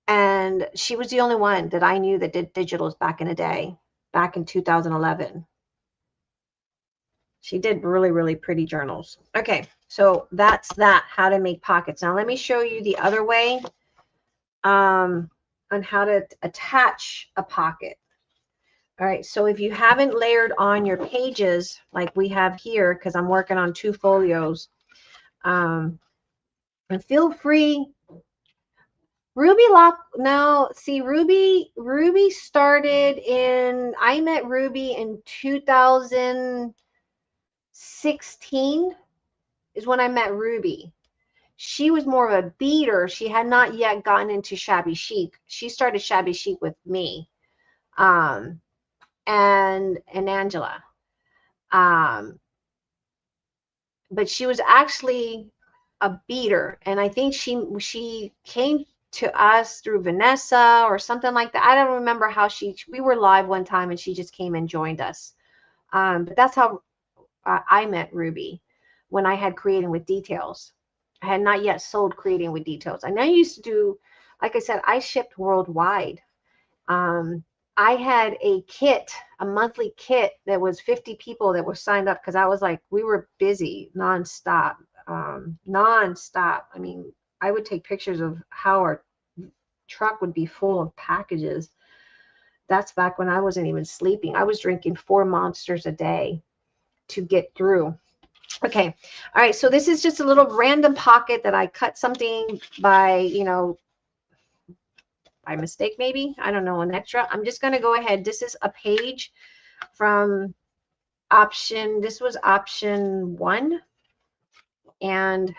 and she was the only one that I knew that did digitals back in the day, back in 2011. She did really, really pretty journals. Okay, so that's that, how to make pockets. Now let me show you the other way on how to attach a pocket. All right, so if you haven't layered on your pages like we have here, because I'm working on 2 folios, and feel free. Ruby Lock, now see Ruby started in, I met Ruby in 2016 is when I met Ruby. She was more of a beater. She had not yet gotten into shabby chic. She started shabby chic with me, and Angela. But she was actually a beater, and I think she came to us through Vanessa or something like that. I don't remember how we were live one time and she just came and joined us. But that's how I met Ruby, when I had Creating with Details. I had not yet sold Creating with Details. And I used to do, like I said, I shipped worldwide. I had a kit, a monthly kit that was 50 people that were signed up, because I was like, we were busy nonstop. Nonstop. I mean, I would take pictures of how our truck would be full of packages. That's back when I wasn't even sleeping. I was drinking 4 Monsters a day to get through. Okay. All right. So this is just a little random pocket that I cut something by, by mistake, maybe. I don't know, an extra. I'm just going to go ahead. This is a page from this was option 1. And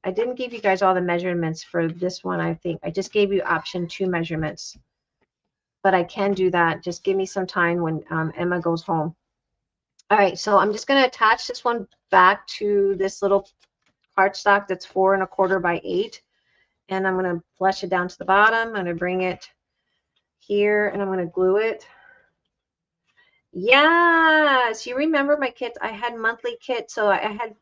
I didn't give you guys all the measurements for this one. I think I just gave you option 2 measurements, but I can do that. Just give me some time when Emma goes home. All right, so I'm just going to attach this one back to this little cardstock that's 4 1/4 by 8, and I'm going to flush it down to the bottom. I'm going to bring it here, and I'm going to glue it. Yes, you remember my kits? I had monthly kits, so I had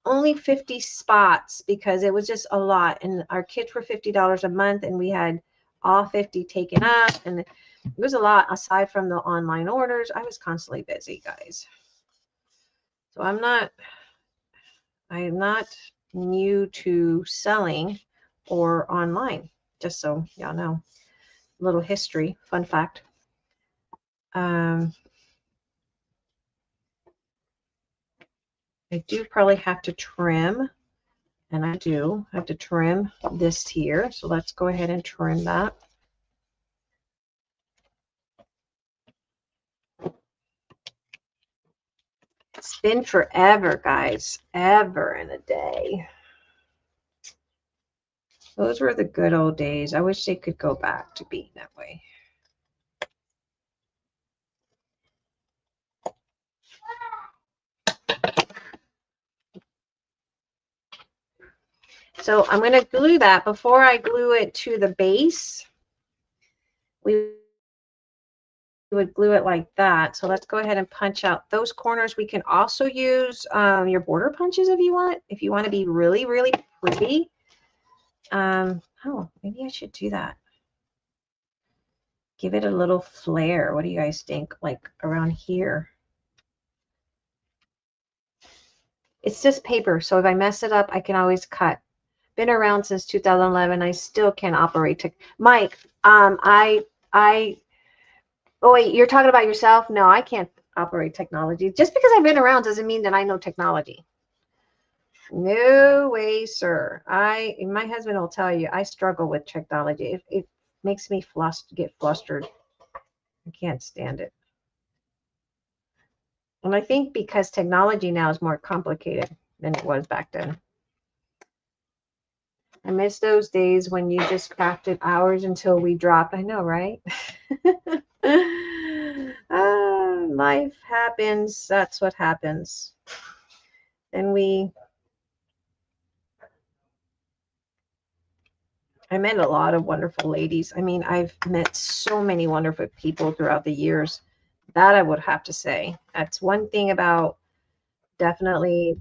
only 50 spots because it was just a lot, and our kits were $50 a month, and we had all 50 taken up, and it was a lot. Aside from the online orders, I was constantly busy, guys. So I'm not new to selling or online, just so y'all know. little history, fun fact. I do probably have to trim, and I do have to trim this here. So let's go ahead and trim that. It's been forever, guys, ever and a day. Those were the good old days. I wish they could go back to being that way. So I'm going to glue that. Before I glue it to the base, we would glue it like that. So let's go ahead and punch out those corners. We can also use your border punches if you want. If you want to be really, really pretty. Oh, maybe I should do that. Give it a little flare. What do you guys think? Like around here. It's just paper, so if I mess it up, I can always cut. Been around since 2011. I still can't operate. Mike, oh wait, you're talking about yourself? No, I can't operate technology. Just because I've been around doesn't mean that I know technology. No way, sir. My husband will tell you I struggle with technology. It makes me get flustered. I can't stand it. And I think because technology now is more complicated than it was back then. I miss those days when you just crafted hours until we dropped. I know, right? Life happens. That's what happens. And I met a lot of wonderful ladies. I mean, I've met so many wonderful people throughout the years. That I would have to say. That's one thing about definitely.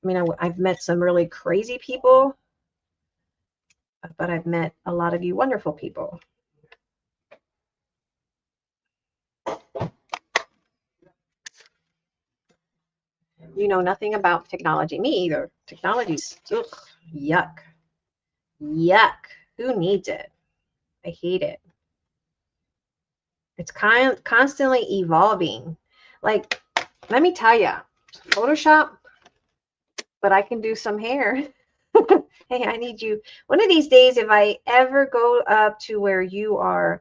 I mean, I've met some really crazy people, but I've met a lot of you wonderful people. You know nothing about technology. Me either. Technology's ugh, yuck. Yuck. Who needs it? I hate it. It's constantly evolving. Like, let me tell you, Photoshop, but I can do some hair. Hey, I need you. One of these days, if I ever go up to where you are,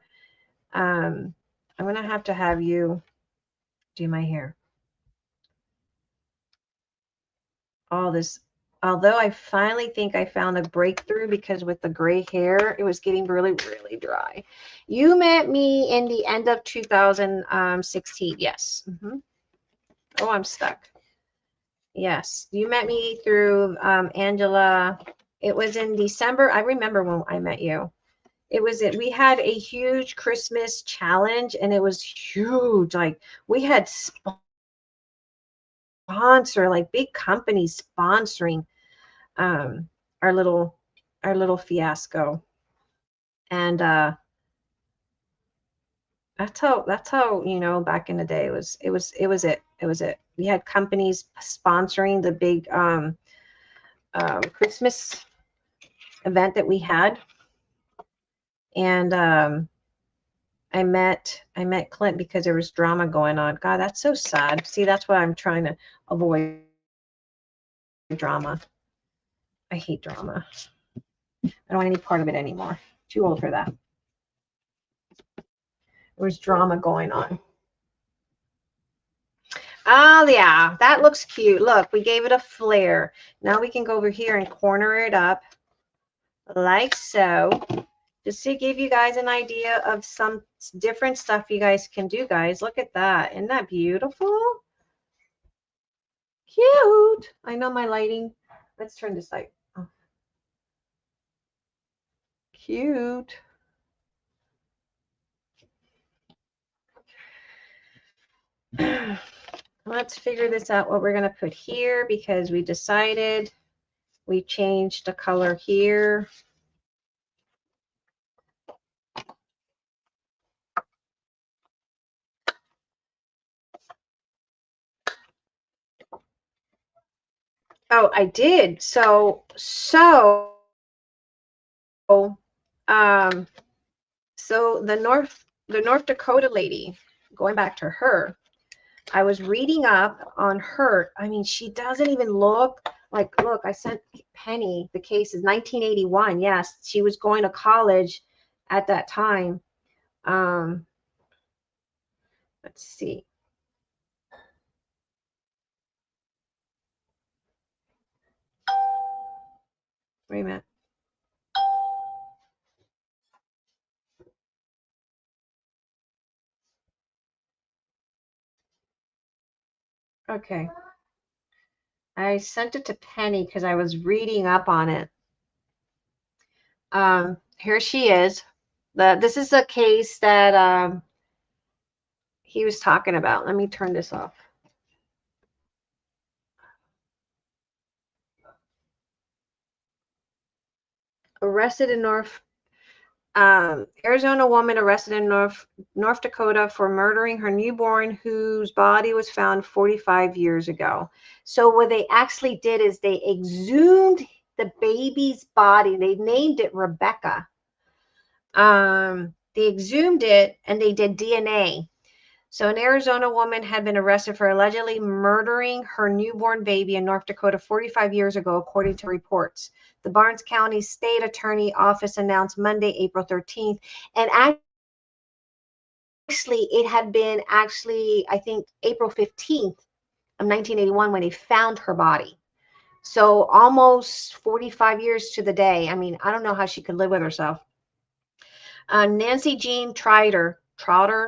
I'm going to have you do my hair. All this, although I finally think I found a breakthrough because with the gray hair, it was getting really, really dry. You met me in the end of 2016. Yes. Oh, I'm stuck. Yes. You met me through Angela. It was in December. I remember when I met you. We had a huge Christmas challenge and it was huge. Like we had like big companies sponsoring our little fiasco. And that's how you know, back in the day it was it. We had companies sponsoring the big Christmas event that we had. And I met Clint because there was drama going on. God, that's so sad. See, that's why I'm trying to avoid drama. I hate drama. I don't want any part of it anymore. Too old for that. There was drama going on. Oh, yeah, that looks cute. Look, we gave it a flare. Now we can go over here and corner it up like so. Just to give you guys an idea of some different stuff you guys can do, guys. Look at that. Isn't that beautiful? Cute. I know my lighting. Let's turn this light off. Cute. Let's figure this out, what we're going to put here, because we decided we changed the color here. Oh, I did. So So the North Dakota lady, going back to her, I was reading up on her. I mean, she doesn't even look like, look, I sent Penny, the case is 1981. Yes, she was going to college at that time. Um, let's see. Wait a minute. Okay. I sent it to Penny because I was reading up on it. Here she is. This is a case that he was talking about. Let me turn this off. Arrested in Arizona woman arrested in North Dakota for murdering her newborn, whose body was found 45 years ago. So what they actually did is they exhumed the baby's body. They named it Rebecca. They exhumed it and they did DNA. So an Arizona woman had been arrested for allegedly murdering her newborn baby in North Dakota 45 years ago, according to reports. The Barnes County State Attorney Office announced Monday, April 13th. And actually, it had been I think, April 15th of 1981 when they found her body. So almost 45 years to the day. I mean, I don't know how she could live with herself. Nancy Jean Trotter,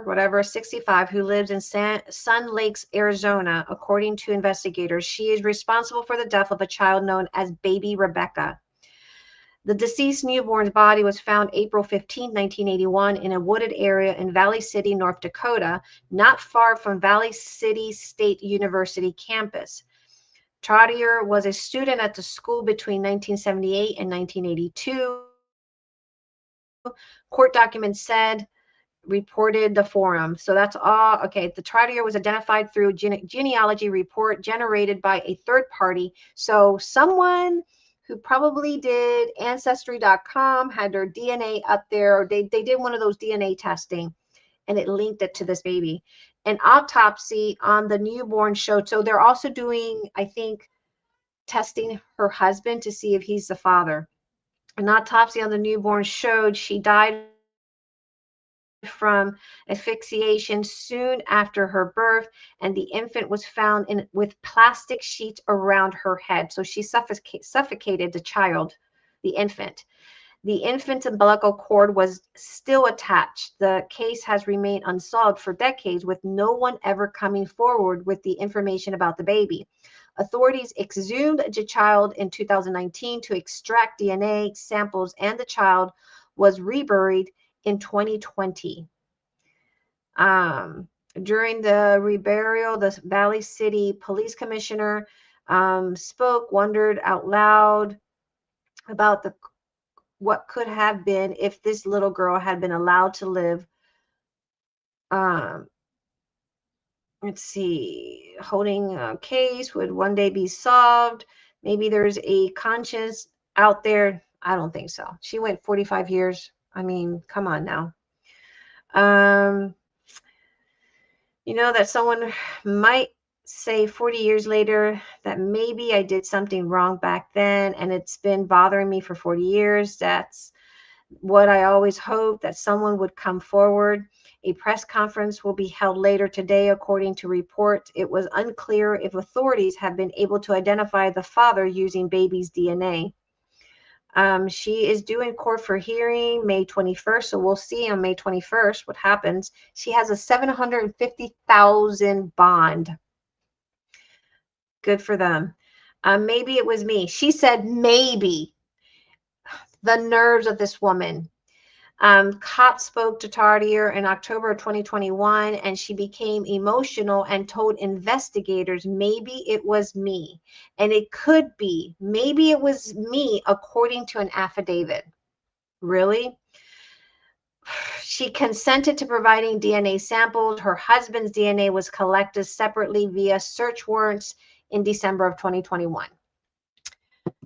whatever, 65, who lives in Sun Lakes, Arizona. According to investigators, she is responsible for the death of a child known as baby Rebecca. The deceased newborn's body was found April 15, 1981, in a wooded area in Valley City, North Dakota, not far from Valley City State University campus. Trotter was a student at the school between 1978 and 1982. Court documents reported the forum. So that's all. Okay. The Trotter was identified through genealogy report generated by a third party. So someone who probably did ancestry.com had their DNA up there, or they did one of those DNA testing and it linked it to this baby. An autopsy on the newborn showed. So they're also doing, I think, testing her husband to see if he's the father. An autopsy on the newborn showed she died from asphyxiation soon after her birth, and the infant was found with plastic sheets around her head. So she suffocated the child, the infant. The infant's umbilical cord was still attached. The case has remained unsolved for decades, with no one ever coming forward with the information about the baby. Authorities exhumed the child in 2019 to extract DNA samples, and the child was reburied in 2020. During the reburial, the Valley City Police Commissioner wondered out loud about what could have been if this little girl had been allowed to live. Let's see, holding a case would one day be solved. Maybe there's a conscience out there. I don't think so. She went 45 years. I mean, come on now. That someone might say 40 years later that maybe I did something wrong back then and it's been bothering me for 40 years. That's what I always hoped, that someone would come forward. A press conference will be held later today, according to reports. It was unclear if authorities have been able to identify the father using baby's DNA. She is due in court for hearing May 21st, so we'll see on May 21st what happens. She has a $750,000 bond. Good for them. Maybe it was me. She said maybe. The nerves of this woman. Cops spoke to Trotter in October of 2021, and she became emotional and told investigators maybe it was me. And it could be. Maybe it was me, according to an affidavit. Really? She consented to providing DNA samples. Her husband's DNA was collected separately via search warrants in December of 2021.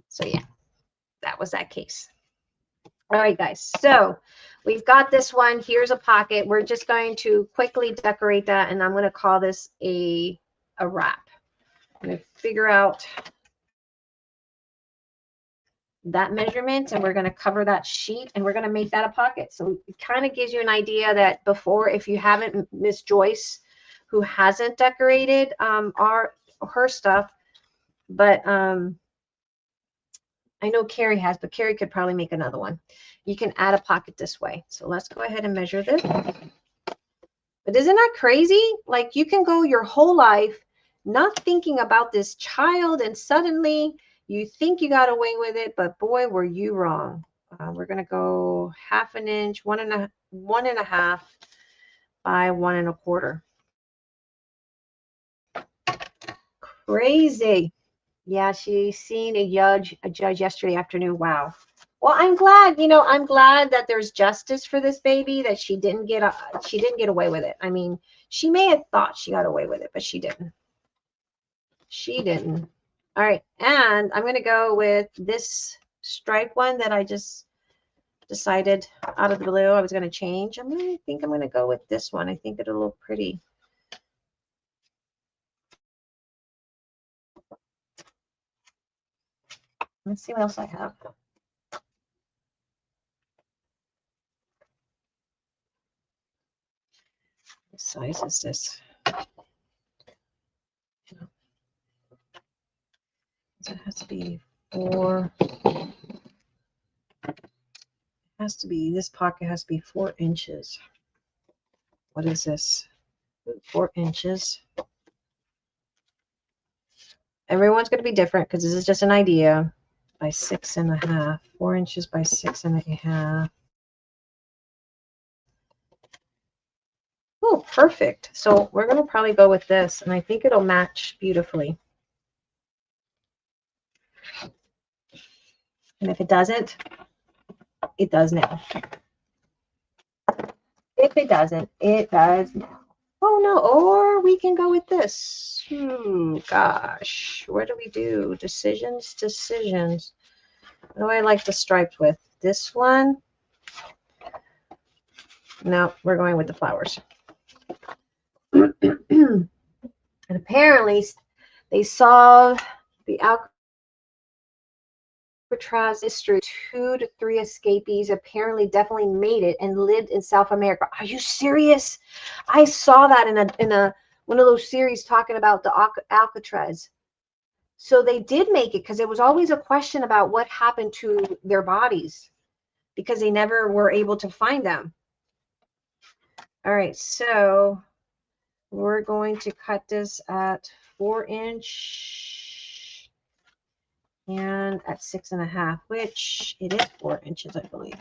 So yeah, that was that case. All right, guys. So we've got this one. Here's a pocket. We're just going to quickly decorate that, and I'm going to call this a wrap. I'm going to figure out that measurement, and we're going to cover that sheet, and we're going to make that a pocket. So it kind of gives you an idea that before, if you haven't, Miss Joyce, who hasn't decorated her stuff, but I know Carrie has, but Carrie could probably make another one. You can add a pocket this way. So let's go ahead and measure this. But isn't that crazy? Like, you can go your whole life not thinking about this child, and suddenly you think you got away with it, but boy, were you wrong. We're going to go 1/2 inch, 1.5 by 1 1/4. Crazy. Yeah, she seen a judge yesterday afternoon. Wow. Well, I'm glad, I'm glad that there's justice for this baby, that she didn't get away with it. I mean, she may have thought she got away with it, but she didn't. She didn't. All right, and I'm going to go with this stripe one that I just decided out of the blue I was going to change. I think I'm going to go with this one. I think it'll look pretty. Let's see what else I have. What size is this? So it has to be 4. This pocket has to be 4 inches. What is this? 4 inches. Everyone's going to be different because this is just an idea. By 6.5. 4 inches by 6.5. Oh, perfect. So we're going to probably go with this, and I think it'll match beautifully. And if it doesn't, it does now. If it doesn't, it does now. Oh, no. Or we can go with this. Gosh. What do we do? Decisions. What do I like the striped with? This one? No, we're going with the flowers. And apparently, they solved the Alcatraz mystery. 2 to 3 escapees apparently definitely made it and lived in South America. Are you serious? I saw that in a one of those series talking about the Alcatraz. So they did make it, because it was always a question about what happened to their bodies, because they never were able to find them. All right, so we're going to cut this at 4 inch and at 6.5, which it is 4 inches, I believe.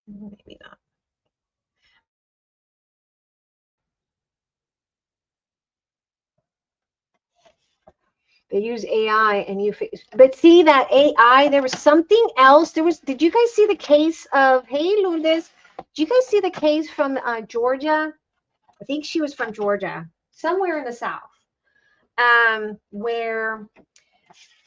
Maybe not. They use AI, and but see that AI, there was something else. Did you guys see the case of, hey, Lourdes, did you guys see the case from Georgia? I think she was from Georgia, somewhere in the South, where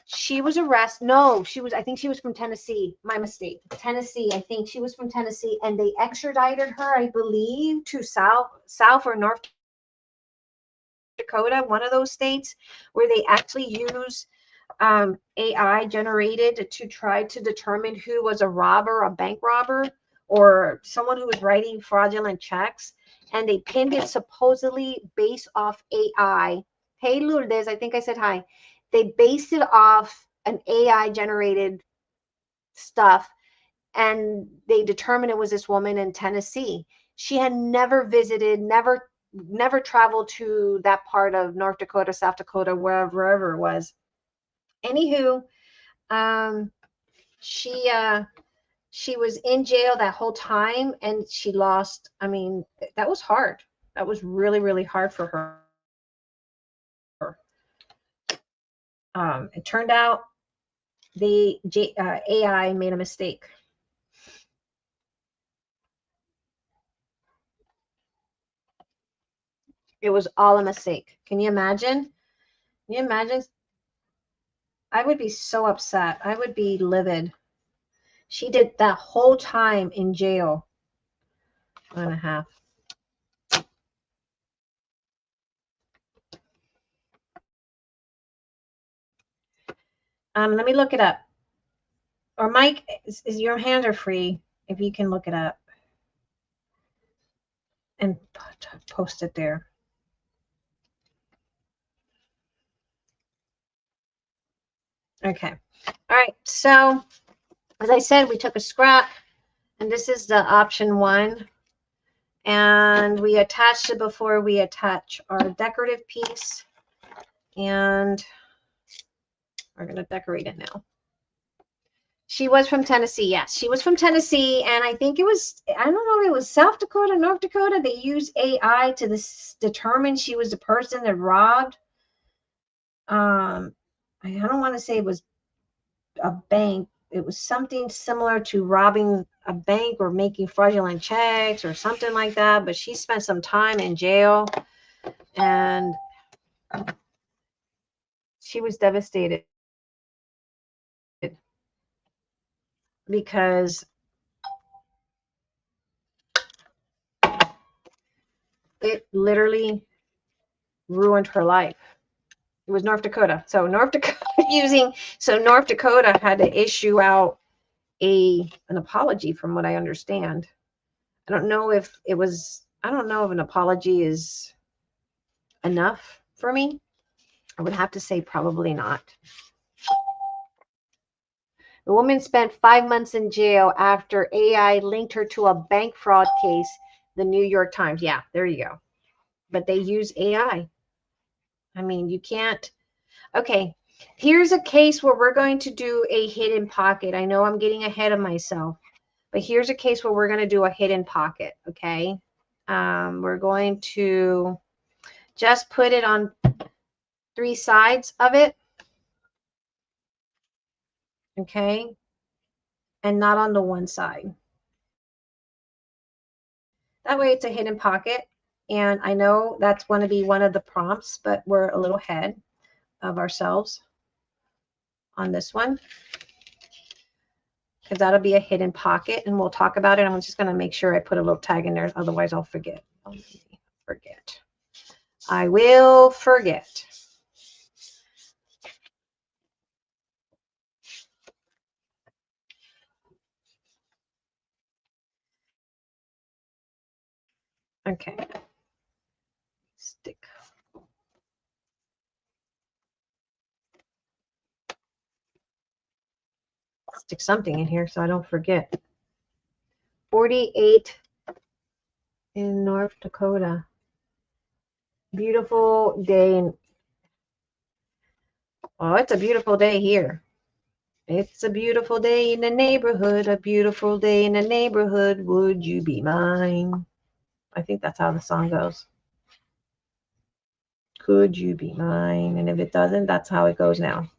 she was arrested. No, I think she was from Tennessee. My mistake. Tennessee. I think she was from Tennessee, and they extradited her, I believe, to South or North Dakota, one of those states, where they actually use AI generated to try to determine who was a robber, a bank robber, or someone who was writing fraudulent checks. And they pinned it supposedly based off AI. Hey, Lourdes, I think I said hi. They based it off an AI generated stuff, and they determined it was this woman in Tennessee. She had never visited, never traveled to that part of North Dakota, South Dakota, wherever it was. Anywho, she was in jail that whole time, and she lost. I mean, that was hard. That was really, really hard for her. It turned out the AI made a mistake. It was all a mistake. Can you imagine? Can you imagine? I would be so upset. I would be livid. She did that whole time in jail. 1.5. Let me look it up. Or Mike, is your hands are free if you can look it up and post it there. Okay. All right. So as I said, we took a scrap, and this is the option 1. And we attached it before we attach our decorative piece. And we're going to decorate it now. She was from Tennessee. Yes, she was from Tennessee. And I think it was, I don't know if it was South Dakota, North Dakota. They used AI to determine she was the person that robbed. I don't want to say it was a bank. It was something similar to robbing a bank or making fraudulent checks or something like that. But she spent some time in jail, and she was devastated because it literally ruined her life. It was North Dakota. So North Dakota North Dakota had to issue out an apology, from what I understand. I don't know if an apology is enough for me. I would have to say probably not. The woman spent 5 months in jail after AI linked her to a bank fraud case, the New York Times. Yeah, there you go. But they use AI. I mean, you can't. Okay, here's a case where we're going to do a hidden pocket. I know I'm getting ahead of myself, but here's a case where we're going to do a hidden pocket, okay? We're going to just put it on 3 sides of it, okay? And not on the one side. That way it's a hidden pocket. And I know that's going to be one of the prompts, but we're a little ahead of ourselves on this one, because that'll be a hidden pocket, and we'll talk about it. I'm just going to make sure I put a little tag in there. Otherwise, I'll forget. I will forget. Okay. Stick something in here so I don't forget. 48 in North Dakota. Beautiful day. Oh, it's a beautiful day here. It's a beautiful day in the neighborhood. A beautiful day in the neighborhood. Would you be mine? I think that's how the song goes. Could you be mine? And if it doesn't, that's how it goes now.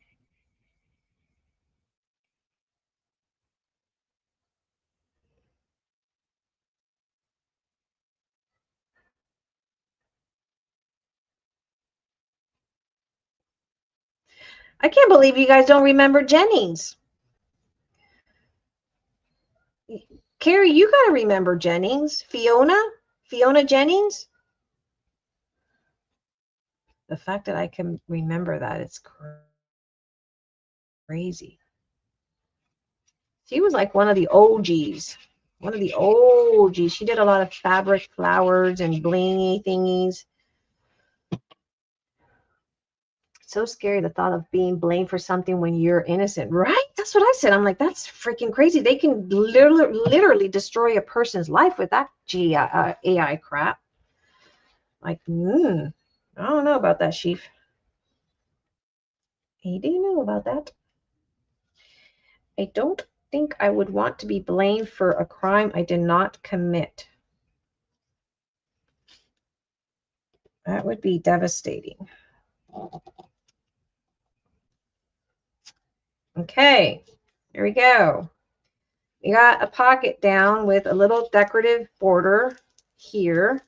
I can't believe you guys don't remember Jennings. Carrie, you got to remember Jennings. Fiona Jennings. The fact that I can remember that, it's crazy. She was like one of the OGs. One of the OGs. She did a lot of fabric flowers and blingy thingies. So scary, the thought of being blamed for something when you're innocent, right? That's what I said. I'm like, that's freaking crazy. They can literally destroy a person's life with that AI crap. Like, I don't know about that, Sheaf. Hey, do you know about that? I don't think I would want to be blamed for a crime I did not commit. That would be devastating. Okay, here we go. We got a pocket down with a little decorative border here.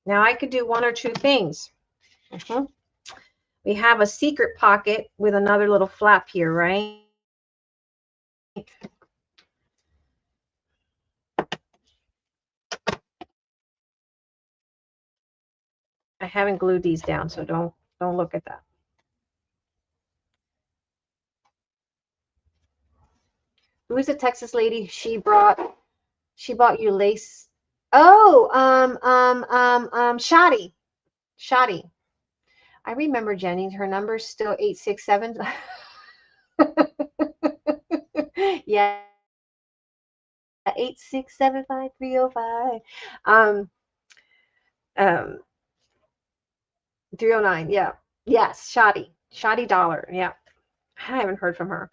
Now I could do one or two things. we have a secret pocket with another little flap here, right? I haven't glued these down, so don't look at that. Who is the Texas lady? She bought you lace. Oh, Shotty. Shotty. I remember Jenny. Her number's still 867. Yeah. 8675305. 309. Yeah. Yes. Shoddy Dollar. Yeah. I haven't heard from her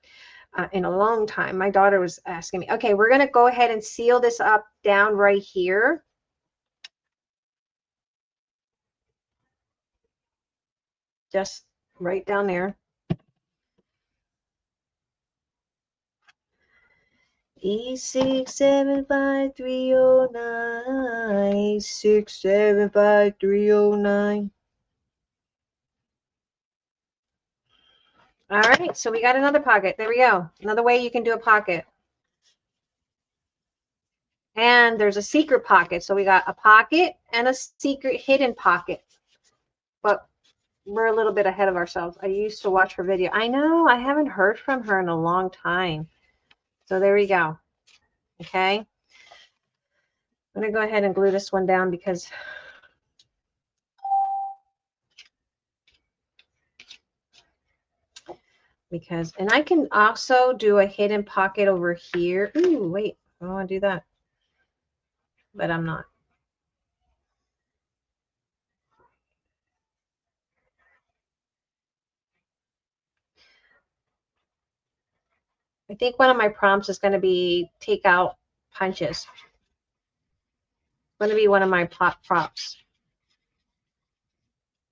in a long time. My daughter was asking me. Okay, we're going to go ahead and seal this up down right here. Just right down there. E6753098, 6753098. All right, so we got another pocket. There we go. Another way you can do a pocket. And there's a secret pocket. So we got a pocket and a secret hidden pocket. But we're a little bit ahead of ourselves. I used to watch her video. I know, I haven't heard from her in a long time. So there we go. Okay. I'm going to go ahead and glue this one down because and I can also do a hidden pocket over here. Ooh, wait, I don't want to do that. But I'm not. I think one of my prompts is going to be take out punches. It's going to be one of my props.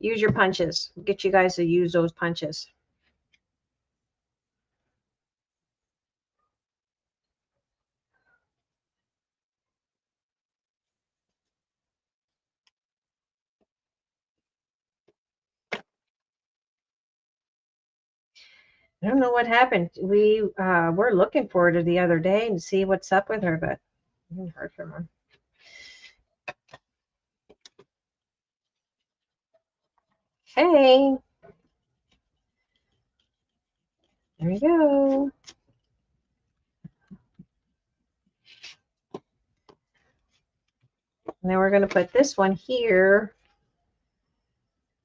Use your punches. Get you guys to use those punches. I don't know what happened. We were looking for her the other day and see what's up with her, but I haven't heard from her. Hey, there we go. And then we're going to put this one here.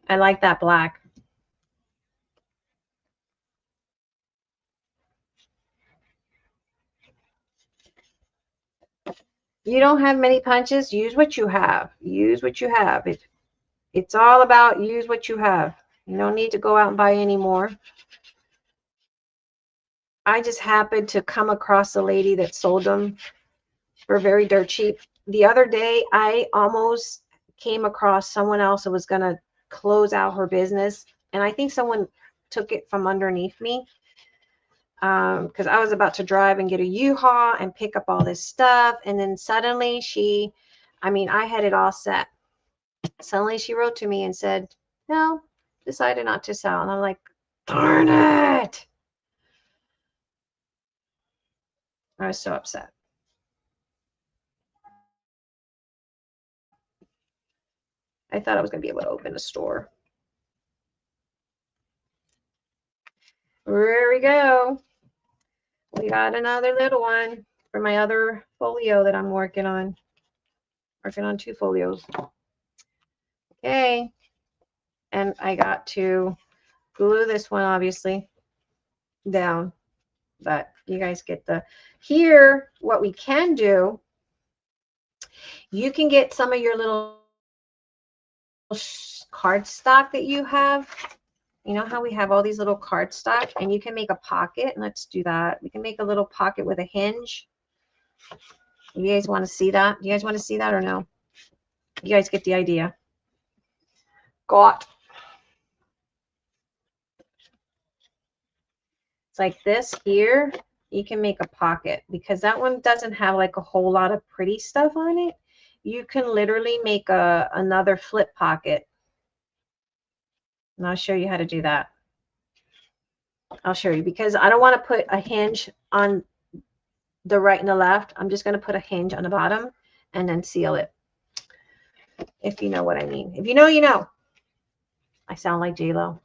I like that black. You don't have many punches, use what you have. Use what you have. It's all about use what you have. You don't need to go out and buy any more. I just happened to come across a lady that sold them for very dirt cheap. The other day, I almost came across someone else that was going to close out her business. And I think someone took it from underneath me because I was about to drive and get a U-Haul and pick up all this stuff. And then suddenly I had it all set. Suddenly she wrote to me and said, no, decided not to sell. And I'm like, darn it. I was so upset. I thought I was going to be able to open a store. There we go. We got another little one for my other folio that I'm working on. Working on 2 folios. Okay. And I got to glue this one, obviously, down. But you guys get the... Here, what we can do, you can get some of your little cardstock that you have. You know how we have all these little cardstock, and you can make a pocket. Let's do that. We can make a little pocket with a hinge. You guys want to see that? You guys want to see that or no? You guys get the idea. Got. It's like this here. You can make a pocket because that one doesn't have like a whole lot of pretty stuff on it. You can literally make another flip pocket. And I'll show you how to do that. I'll show you because I don't want to put a hinge on the right and the left. I'm just going to put a hinge on the bottom and then seal it. If you know what I mean. If you know, you know. I sound like J-Lo.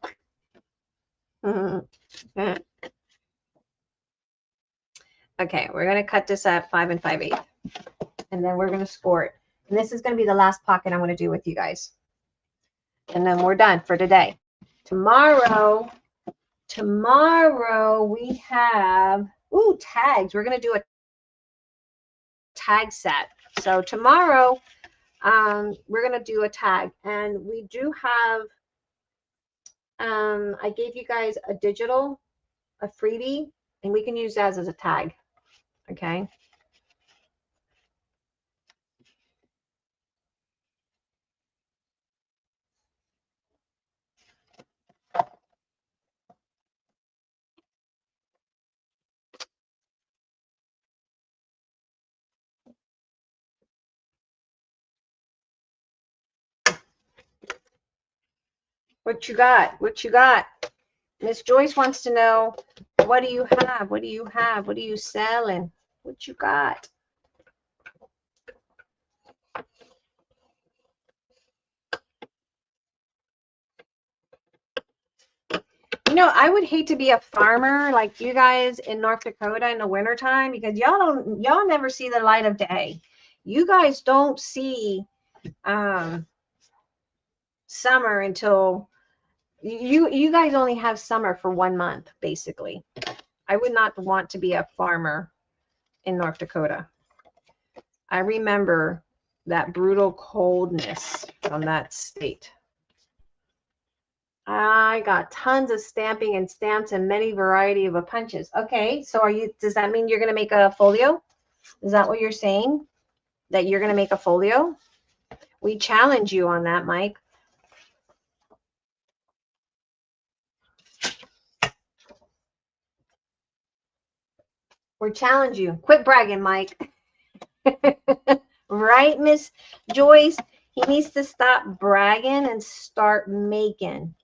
Okay, we're going to cut this at 5 5/8. And then we're going to score it. And this is going to be the last pocket I'm going to do with you guys. And then we're done for today. Tomorrow we have, tags. We're going to do a tag set. So tomorrow, we're going to do a tag. And we do have, I gave you guys a digital, a freebie, and we can use that as a tag. Okay. What you got? What you got? Miss Joyce wants to know, what do you have? What do you have? What are you selling? What you got? You know, I would hate to be a farmer like you guys in North Dakota in the wintertime because y'all never see the light of day. You guys don't see summer until you guys only have summer for 1 month, basically. I would not want to be a farmer in North Dakota. I remember that brutal coldness from that state. I got tons of stamping and stamps and many variety of punches. Okay, so does that mean you're going to make a folio? Is that what you're saying? That you're going to make a folio? We challenge you on that, Mike. We challenge you. Quit bragging, Mike. Right, Miss Joyce? He needs to stop bragging and start making.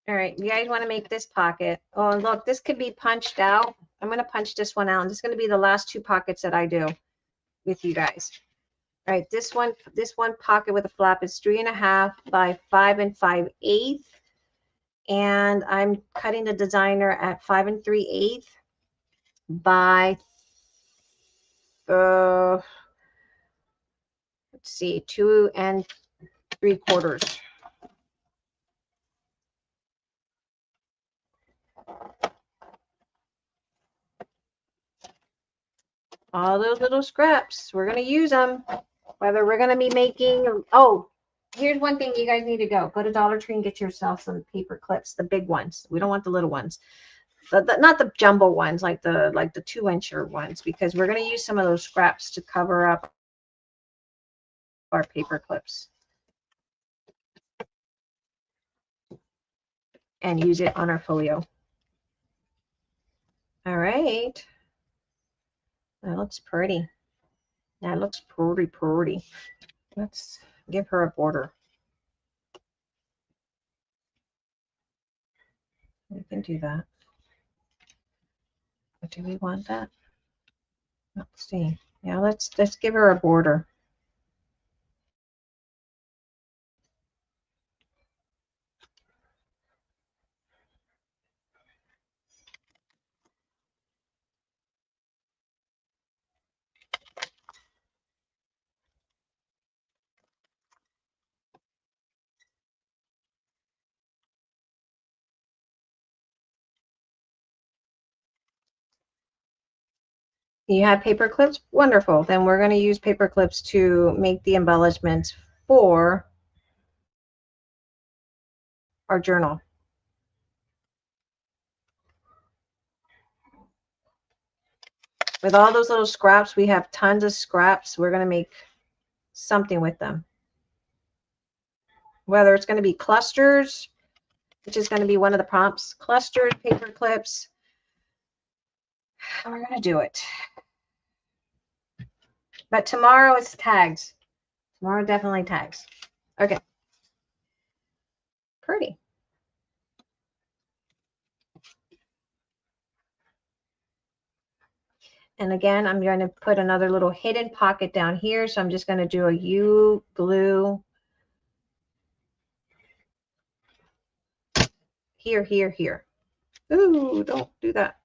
All right, you guys want to make this pocket. Oh, and look, this could be punched out. I'm going to punch this one out. And this is going to be the last 2 pockets that I do with you guys. All right, this one pocket with a flap is 3.5 by 5 5/8. And I'm cutting the designer at 5 3/8 by, let's see, 2 3/4. All those little scraps, we're going to use them. Whether we're going to be making, oh, here's one thing you guys need to go to Dollar Tree and get yourself some paper clips, the big ones. We don't want the little ones, not the jumbo ones, like the 2-incher ones, because we're going to use some of those scraps to cover up our paper clips and use it on our folio. All right. That looks pretty. That looks pretty. Let's give her a border. We can do that. But do we want that? Let's see. Yeah, let's give her a border. You have paper clips? Wonderful. Then we're going to use paper clips to make the embellishments for our journal. With all those little scraps, we have tons of scraps. We're going to make something with them. whether it's going to be clusters, which is going to be one of the prompts, clusters, paper clips. We're going to do it. But tomorrow it's tags. Tomorrow definitely tags. Okay. Pretty. And again, I'm going to put another little hidden pocket down here. So I'm just going to do a U glue here, here, here. Ooh, don't do that.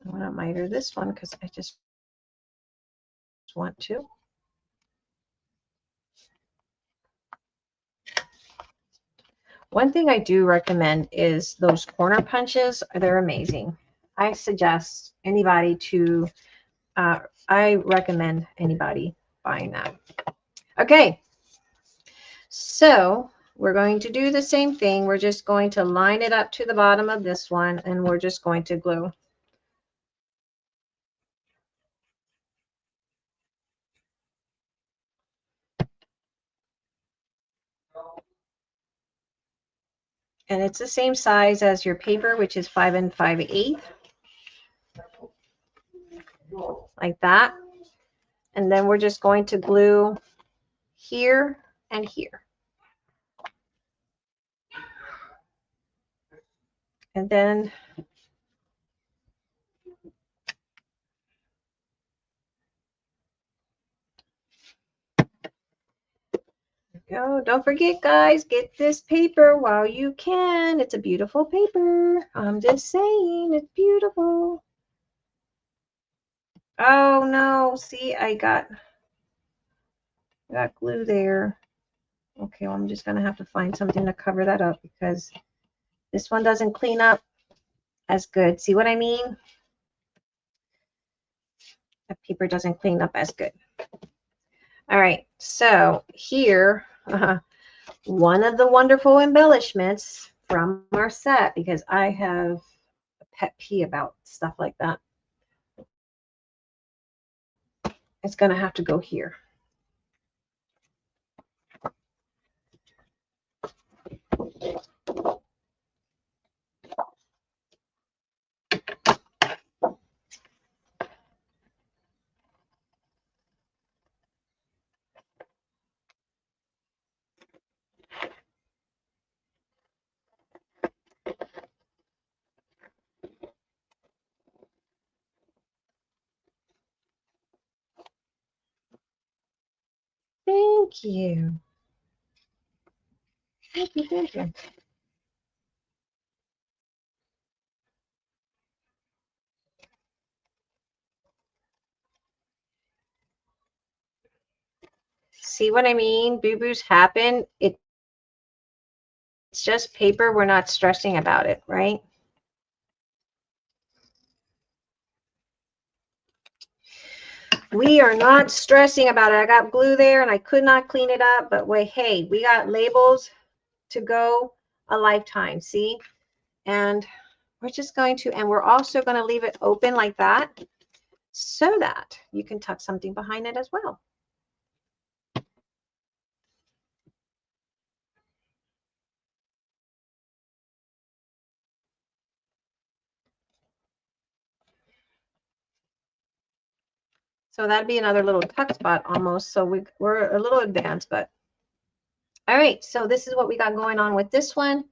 I want to miter this one because I just want to. One thing I do recommend is those corner punches. They're amazing. I suggest anybody to, I recommend anybody buying that. Okay, so we're going to do the same thing. We're just going to line it up to the bottom of this one, and we're just going to glue. And it's the same size as your paper, which is 5 5/8, like that. And then we're just going to glue here and here. And then go. Don't forget, guys, get this paper while you can. It's a beautiful paper. I'm just saying, it's beautiful. Oh no, see, I got glue there. Okay, well, I'm just gonna have to find something to cover that up because this one doesn't clean up as good. See what I mean? The paper doesn't clean up as good. All right, so here, one of the wonderful embellishments from our set, because I have a pet peeve about stuff like that. It's going to have to go here. Thank you. Thank you, thank you. See what I mean? Boo-boos happen. It's just paper. We're not stressing about it, right? We are not stressing about it. I got glue there and I could not clean it up, but wait, hey, we got labels to go a lifetime, see? And we're just going to, and we're also going to leave it open like that so that you can tuck something behind it as well. So that'd be another little tuck spot almost. So we're a little advanced, but all right. So this is what we got going on with this one.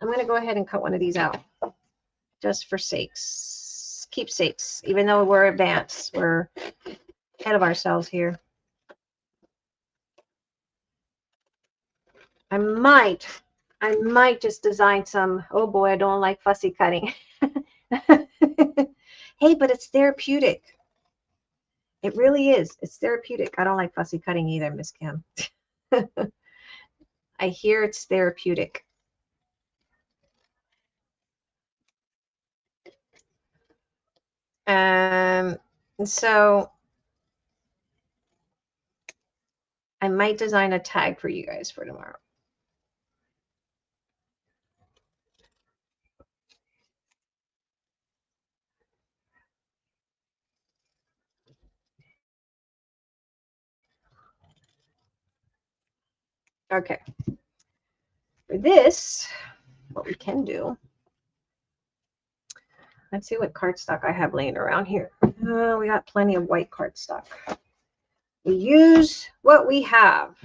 I'm going to go ahead and cut one of these out just for sakes, keepsakes, even though we're advanced, we're ahead of ourselves here. I might just design some, oh boy, I don't like fussy cutting. Hey, but it's therapeutic. It really is. It's therapeutic. I don't like fussy cutting either, Miss Kim. I hear it's therapeutic. And so I might design a tag for you guys for tomorrow. Okay. For this, what we can do, let's see what cardstock I have laying around here. We got plenty of white cardstock. We use what we have.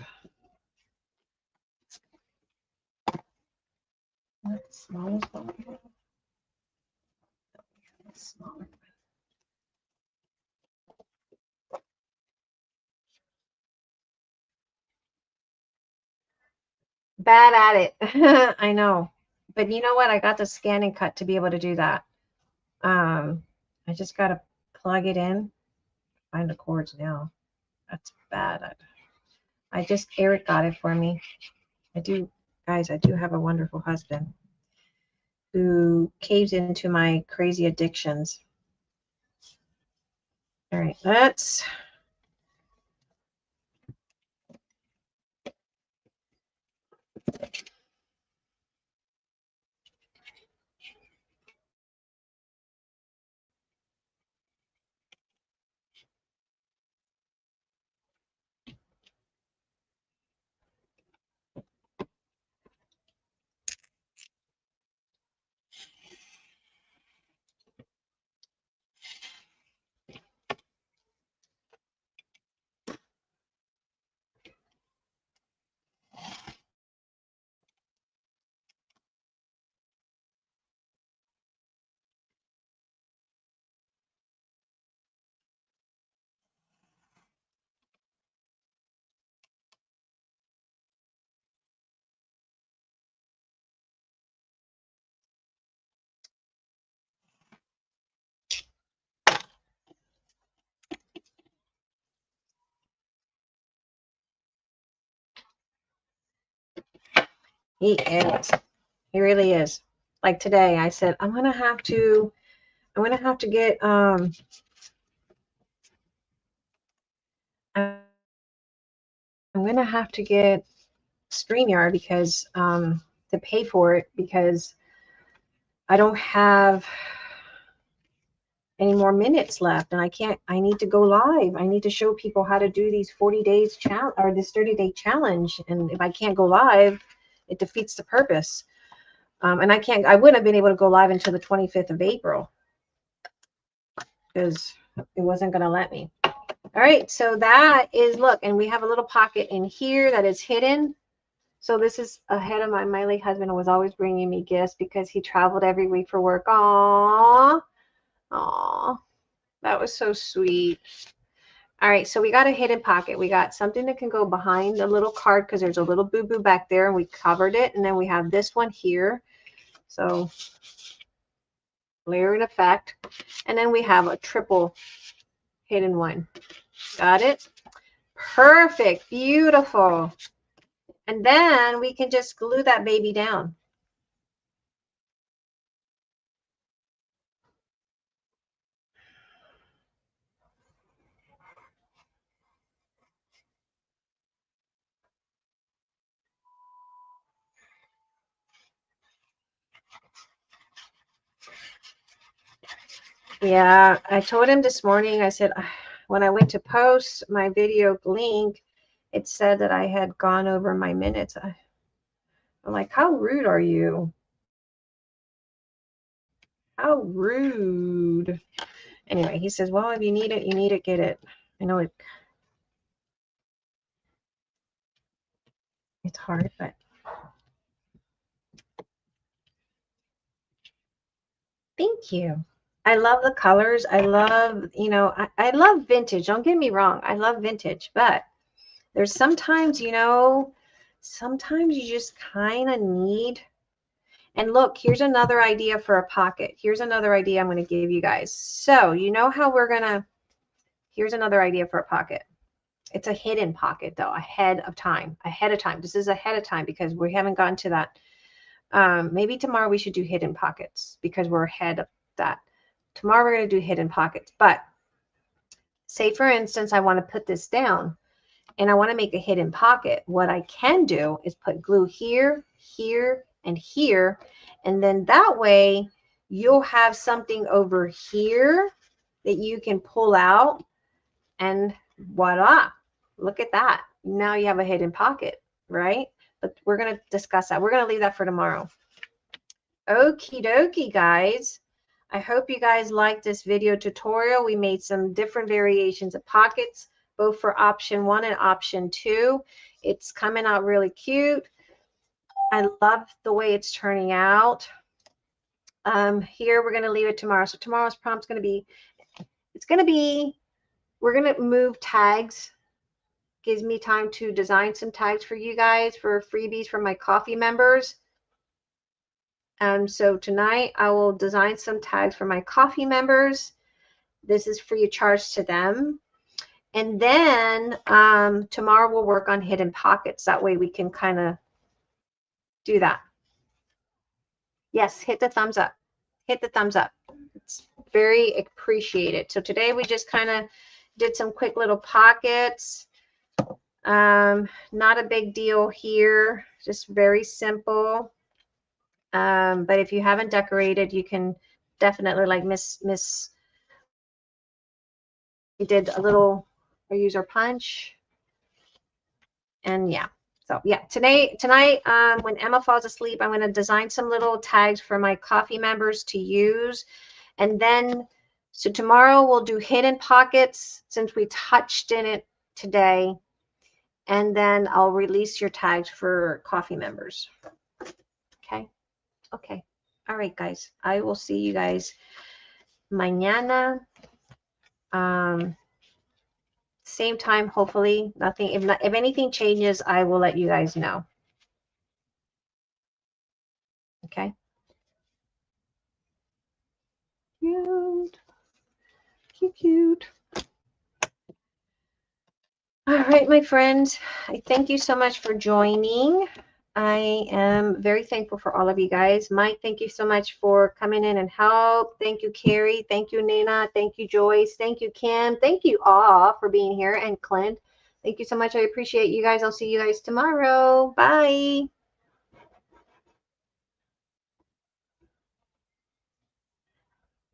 That's the smallest one we have. Smaller. Bad at it. I know. But you know what? I got the scan and cut to be able to do that. I just got to plug it in. Find the cords now. That's bad. Eric got it for me. I do have a wonderful husband who caves into my crazy addictions. All right, let's. He is. He really is. Like today, I said I'm gonna have to get I'm gonna have to get StreamYard because to pay for it because I don't have any more minutes left and I need to go live. I need to show people how to do these 40 days challenge or this 30-day challenge. And if I can't go live, it defeats the purpose. And I wouldn't have been able to go live until the 25th of April because it wasn't going to let me. All right. So that is, look, and we have a little pocket in here that is hidden. So this is ahead of my late husband was always bringing me gifts because he traveled every week for work. Aww. Aww. That was so sweet. All right, so we got a hidden pocket. We got something that can go behind the little card because there's a little boo-boo back there and we covered it. And then we have this one here. So layering effect. And then we have a triple hidden one. Got it? Perfect. Beautiful. And then we can just glue that baby down. Yeah, I told him this morning, I said, when I went to post my video link, it said that I had gone over my minutes. I'm like, how rude are you? How rude. Anyway, he says, well, if you need it, get it. I know it's hard, but thank you. I love the colors. I love, I love vintage. Don't get me wrong. I love vintage, but there's sometimes, sometimes you just kind of need. And look, here's another idea for a pocket. Here's another idea I'm going to give you guys. So you know how here's another idea for a pocket. It's a hidden pocket though, ahead of time. This is ahead of time because we haven't gotten to that. Maybe tomorrow we should do hidden pockets because we're ahead of that. Tomorrow we're going to do hidden pockets. But say for instance, I want to put this down and I want to make a hidden pocket, what I can do is put glue here, here, and here, and then that way you'll have something over here that you can pull out, and voila, look at that. Now you have a hidden pocket, right? But we're going to discuss that. We're going to leave that for tomorrow. Okie dokie, guys. I hope you guys liked this video tutorial. We made some different variations of pockets, both for option 1 and option 2. It's coming out really cute. I love the way it's turning out. Here we're going to leave it tomorrow. So tomorrow's prompt's going to be, we're going to move tags. Gives me time to design some tags for you guys for freebies for my coffee members. So tonight I will design some tags for my coffee members. This is free of charge to them. And then tomorrow we'll work on hidden pockets. That way we can kind of do that. Yes, hit the thumbs up. Hit the thumbs up. It's very appreciated. So today we just kind of did some quick little pockets. Not a big deal here. Just very simple. But if you haven't decorated, you can definitely, like Miss we did a little, I use our punch. And yeah, so yeah, tonight when Emma falls asleep, I'm going to design some little tags for my coffee members to use. And then, so tomorrow we'll do hidden pockets since we touched in it today. And then I'll release your tags for coffee members. Okay. Okay. All right, guys. I will see you guys mañana. Same time, hopefully. Nothing. If anything changes, I will let you guys know. Okay. Cute. Cute, cute. All right, my friends. I thank you so much for joining. I am very thankful for all of you guys. Mike, thank you so much for coming in and help. Thank you, Carrie. Thank you, Nina. Thank you, Joyce. Thank you, Kim. Thank you all for being here. And Clint, thank you so much. I appreciate you guys. I'll see you guys tomorrow. Bye.